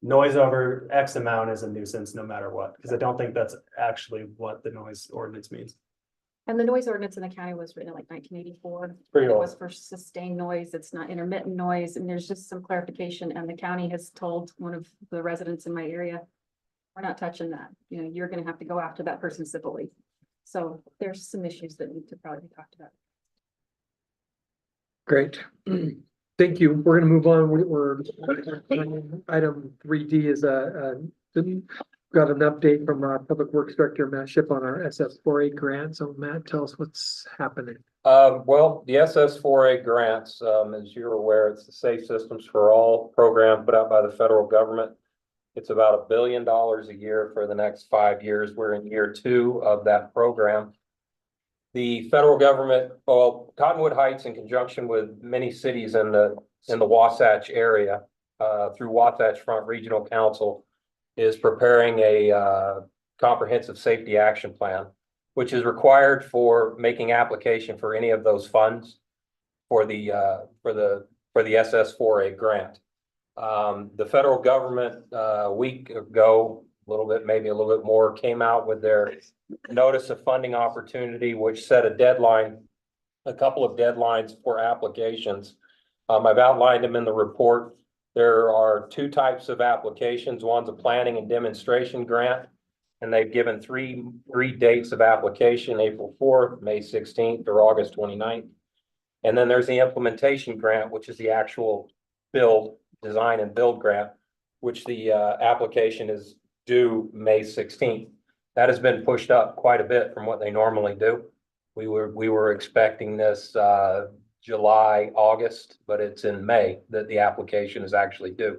noise over X amount is a nuisance no matter what, because I don't think that's actually what the noise ordinance means. And the noise ordinance in the county was written in like 1984. Pretty It old. was for sustained noise. It's not intermittent noise. And there's just some clarification. And the county has told one of the residents in my area, we're not touching that. You're going to have to go after that person civilly. So there's some issues that need to probably be talked about. Great. Thank you. We're gonna move on. We're item 3D is got an update from our Public Works Director, Matt Ship, on our SS4A grant. So Matt, tell us what's happening. Well, the SS4A grants, as you're aware, it's the Safe Systems for All program put out by the federal government. It's about $1 billion a year for the next 5 years. We're in year 2 of that program. The federal government, well, Cottonwood Heights, in conjunction with many cities in the Wasatch area, through Wasatch Front Regional Council, is preparing a comprehensive safety action plan, which is required for making application for any of those funds for the SS4A grant. The federal government a week ago, maybe a little bit more, came out with their notice of funding opportunity, which set a couple of deadlines for applications. I've outlined them in the report. There are 2 types of applications. One's a planning and demonstration grant, and they've given three dates of application: April 4th, May 16th, or August 29th. And then there's the implementation grant, which is the actual design and build grant, which the application is due May 16th. That has been pushed up quite a bit from what they normally do. We were expecting this July, August, but it's in May that the application is actually due,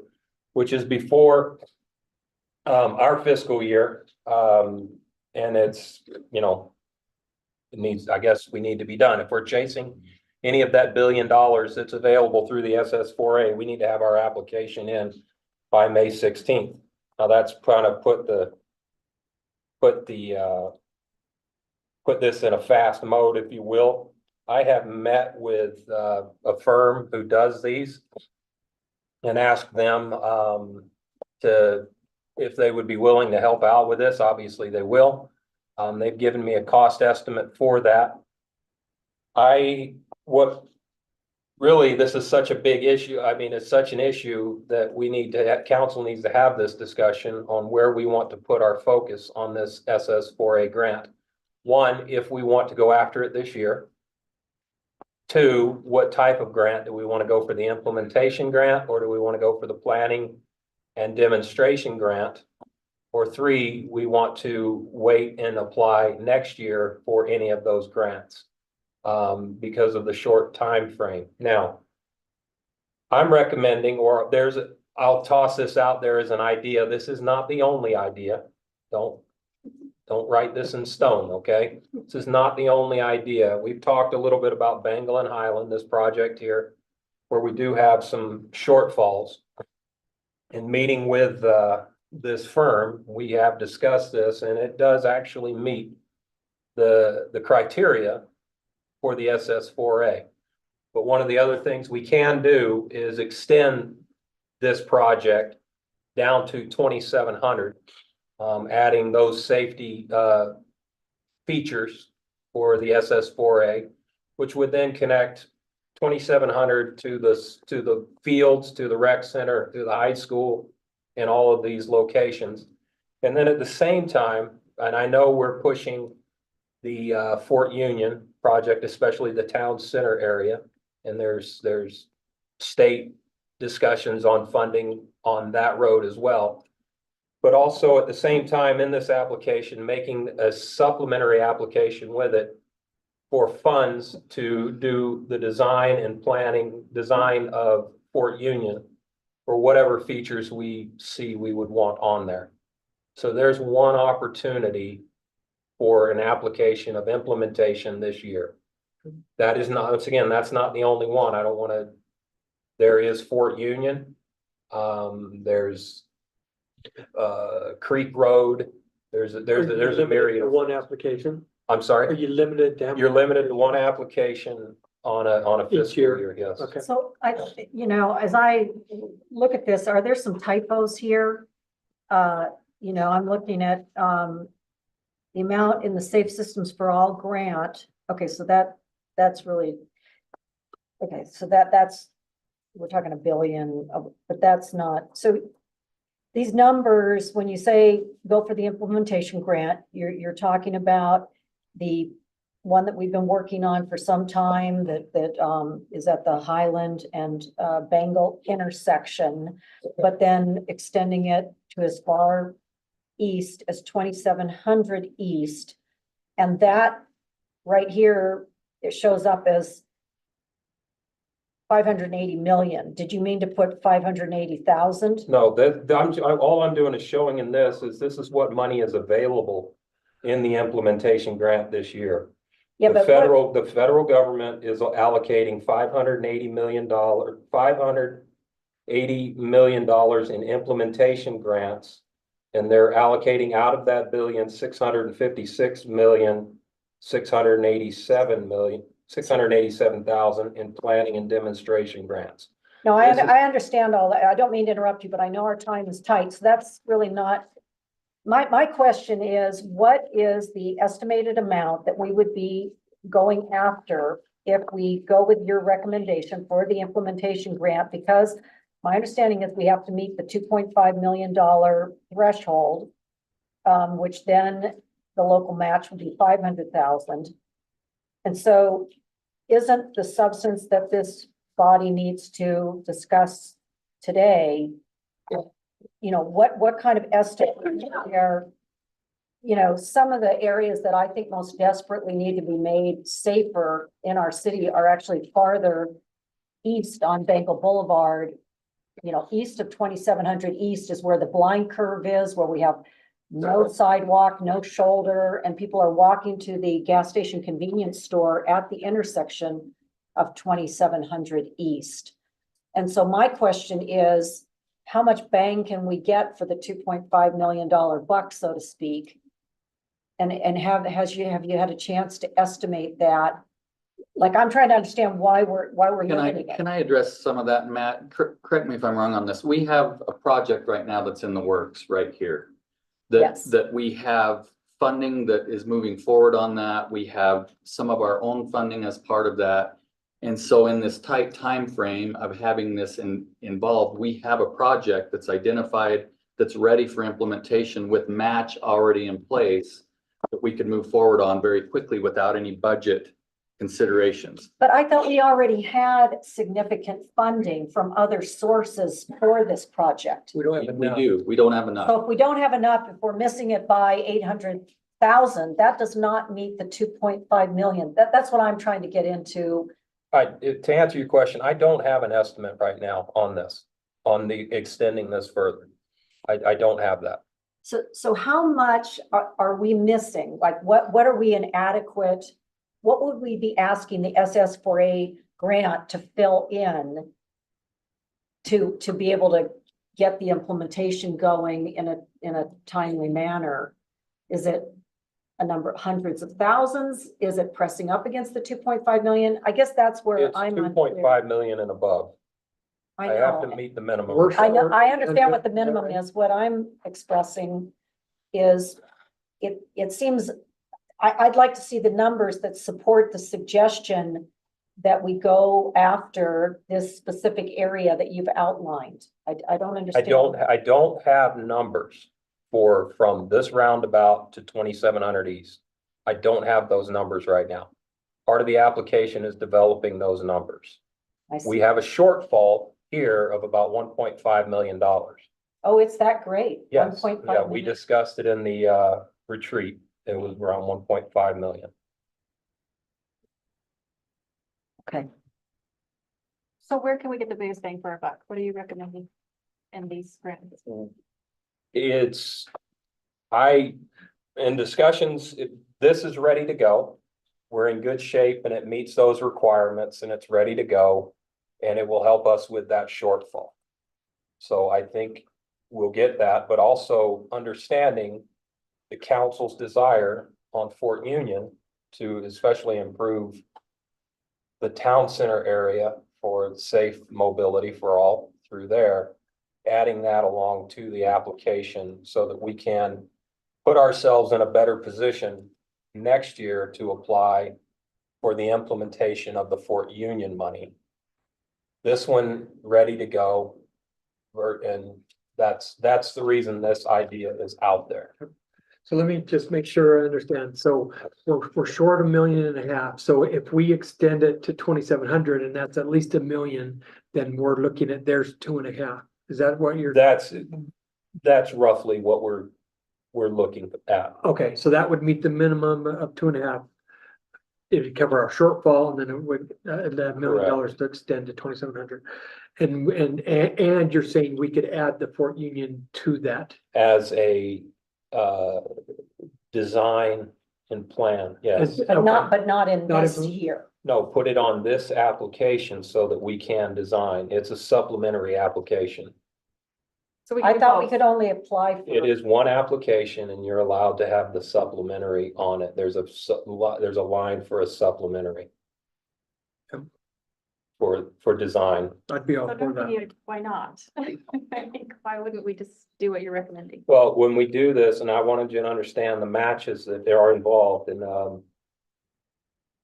which is before our fiscal year. And it's, it needs, I guess we need to be done. If we're chasing any of that $1 billion that's available through the SS4A, we need to have our application in by May 16th. Now that's kind of put this in a fast mode, if you will. I have met with a firm who does these and asked them if they would be willing to help out with this. Obviously they will. They've given me a cost estimate for that. Really, this is such a big issue. I mean, it's such an issue that council needs to have this discussion on where we want to put our focus on this SS4A grant. 1, if we want to go after it this year. 2, what type of grant? Do we want to go for the implementation grant, or do we want to go for the planning and demonstration grant? Or 3, we want to wait and apply next year for any of those grants because of the short time frame. Now, I'm recommending, or I'll toss this out there as an idea. This is not the only idea. Don't write this in stone, okay? This is not the only idea. We've talked a little bit about Bengal and Highland, this project here, where we do have some shortfalls. In meeting with this firm, we have discussed this, and it does actually meet the criteria for the SS4A. But one of the other things we can do is extend this project down to 2,700. Adding those safety features for the SS4A, which would then connect 2,700 to the fields, to the rec center, to the high school, and all of these locations. And then at the same time, and I know we're pushing the Fort Union project, especially the town center area, and there's state discussions on funding on that road as well. But also at the same time in this application, making a supplementary application with it for funds to do the design and design of Fort Union for whatever features we see we would want on there. So there's one opportunity for an application of implementation this year. That is not, once again, that's not the only one. I don't want to, there is Fort Union. There's Creek Road. There's a myriad of, One application, I'm are sorry, you limited to? you're limited to one application on a Each fiscal year, yes. Okay. So as I look at this, are there some typos here? I'm looking at, the amount in the Safe Systems for All grant. Okay, so that's really, okay, so that's, we're talking $1 billion, but that's not, so these numbers, when you say go for the implementation grant, you're talking about the one that we've been working on for some time that is at the Highland and Bengal intersection, but then extending it to as far east as 2,700 east. And that right here, it shows up as 580 million. Did you mean to put 580,000? No, all I'm doing is showing in this is what money is available in the implementation grant this year. Yeah, The but federal government is allocating $580 million in implementation grants. And they're allocating out of that billion, 687,000 in planning and demonstration grants. No, I understand all that. I don't mean to interrupt you, but I know our time is tight, so that's really not. My question is, what is the estimated amount that we would be going after if we go with your recommendation for the implementation grant? Because my understanding is we have to meet the $2.5 million threshold, which then the local match would be 500,000. And so isn't the substance that this body needs to discuss today, what kind of estimate are, some of the areas that I think most desperately need to be made safer in our city are actually farther east on Bengal Boulevard. East of 2,700 east is where the blind curve is, where we have no sidewalk, no shoulder, and people are walking to the gas station convenience store at the intersection of 2,700 east. And so my question is, how much bang can we get for the $2.5 million buck, so to speak? And have you had a chance to estimate that? Like, I'm trying to understand why we're limiting it. Can I address some of that, Matt? Correct me if I'm wrong on this. We have a project right now that's in the works right here. Yes. That we have funding that is moving forward on that. We have some of our own funding as part of that. And so in this tight time frame of having this involved, we have a project that's identified, that's ready for implementation with match already in place that we could move forward on very quickly without any budget considerations. But I thought we already had significant funding from other sources for this project. We don't have We enough. do, we don't have enough. So if we don't have enough, if we're missing it by 800,000, that does not meet the 2.5 million. That's what I'm trying to get into. To answer your question, I don't have an estimate right now on this, on the extending this further. I don't have that. So how much are we missing? Like, what are we inadequate? What would we be asking the SS4A grant to fill in to be able to get the implementation going in a timely manner? Is it a number of hundreds of thousands? Is it pressing up against the 2.5 million? I guess that's where It's I'm. 2.5 million and above. I have to know. meet the minimum. I know, I understand what the minimum is. What I'm expressing is it seems, I'd like to see the numbers that support the suggestion that we go after this specific area that you've outlined? I don't understand. I don't have numbers for, from this roundabout to 2,700 east. I don't have those numbers right now. Part of the application is developing those numbers. I see. We have a shortfall here of about $1.5 million. Oh, it's that great. Yes, 1.5 yeah, we million. discussed it in the retreat. It was around 1.5 million. Okay. So where can we get the biggest bang for our buck? What are you recommending in these grants? In discussions, this is ready to go. We're in good shape and it meets those requirements and it's ready to go. And it will help us with that shortfall. So I think we'll get that, but also understanding the council's desire on Fort Union to especially improve the town center area for safe mobility for all through there, adding that along to the application so that we can put ourselves in a better position next year to apply for the implementation of the Fort Union money. This one ready to go. And that's the reason this idea is out there. So let me just make sure I understand. So we're short $1.5 million. So if we extend it to 2,700 and that's at least $1 million, then we're looking at there's 2.5. Is that what you're? That's roughly what we're looking at. Okay, so that would meet the minimum of 2.5. It would cover our shortfall and then it would, $1 million to extend to 2,700. And you're saying we could add the Fort Union to that? As a design and plan, yes. But not in Not this in- year. No, put it on this application so that we can design. It's a supplementary application. So we I can thought we both. could only apply for. It is one application and you're allowed to have the supplementary on it. There's a line for a supplementary. Yep. For design. I'd be all So for don't that. you, why not? I think, why wouldn't we just do what you're recommending? Well, when we do this, and I wanted you to understand the matches that there are involved and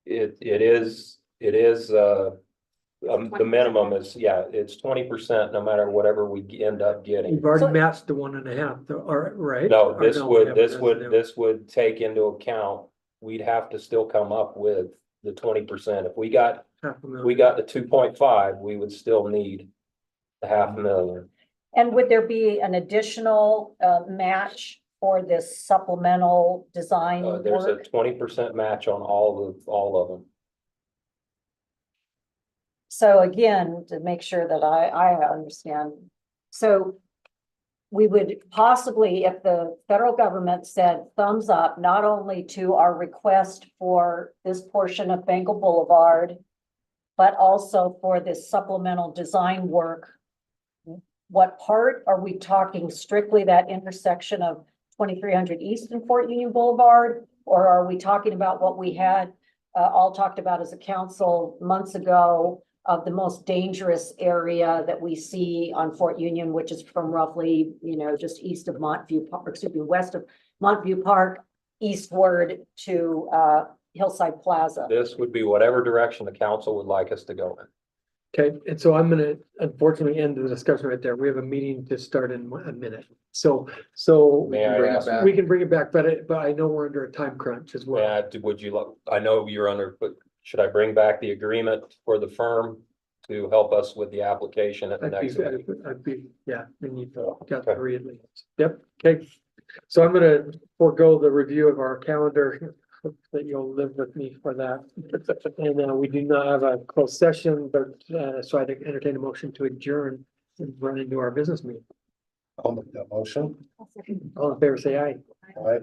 it is the minimum is, yeah, it's 20% no matter whatever we end up getting. We've already So- matched the 1.5, though, right? No, Or this we haven't done that. this would take into account, we'd have to still come up with the 20%. If we got $500,000. the 2.5, we would still need the $500,000. And would there be an additional match for this supplemental design There's a work? 20% match on all of them. So again, to make sure that I understand, so we would possibly, if the federal government said thumbs up, not only to our request for this portion of Bengal Boulevard, but also for this supplemental design work, what part are we talking, strictly that intersection of 2,300 East and Fort Union Boulevard? Or are we talking about what we had all talked about as a council months ago of the most dangerous area that we see on Fort Union, which is from roughly, just east of Montview Park, excuse me, west of Montview Park, eastward to Hillside Plaza? This would be whatever direction the council would like us to go in. Okay, and so I'm gonna unfortunately end the discussion right there. We have a meeting to start in a minute. So May I Bring it ask, back. we can bring it back, but I know we're under a time crunch as well. would you look, I know you're under, but should I bring back the agreement for the firm to help us with the application at the next meeting? Yeah, we need to Okay. got 3 at least. Yep, okay. So I'm gonna forego the review of our calendar, hope that you'll live with me for that. And we do not have a closed session, but so I'd entertain a motion to adjourn and run into our business meeting. I'll make that motion. All in favor, say aye. All right.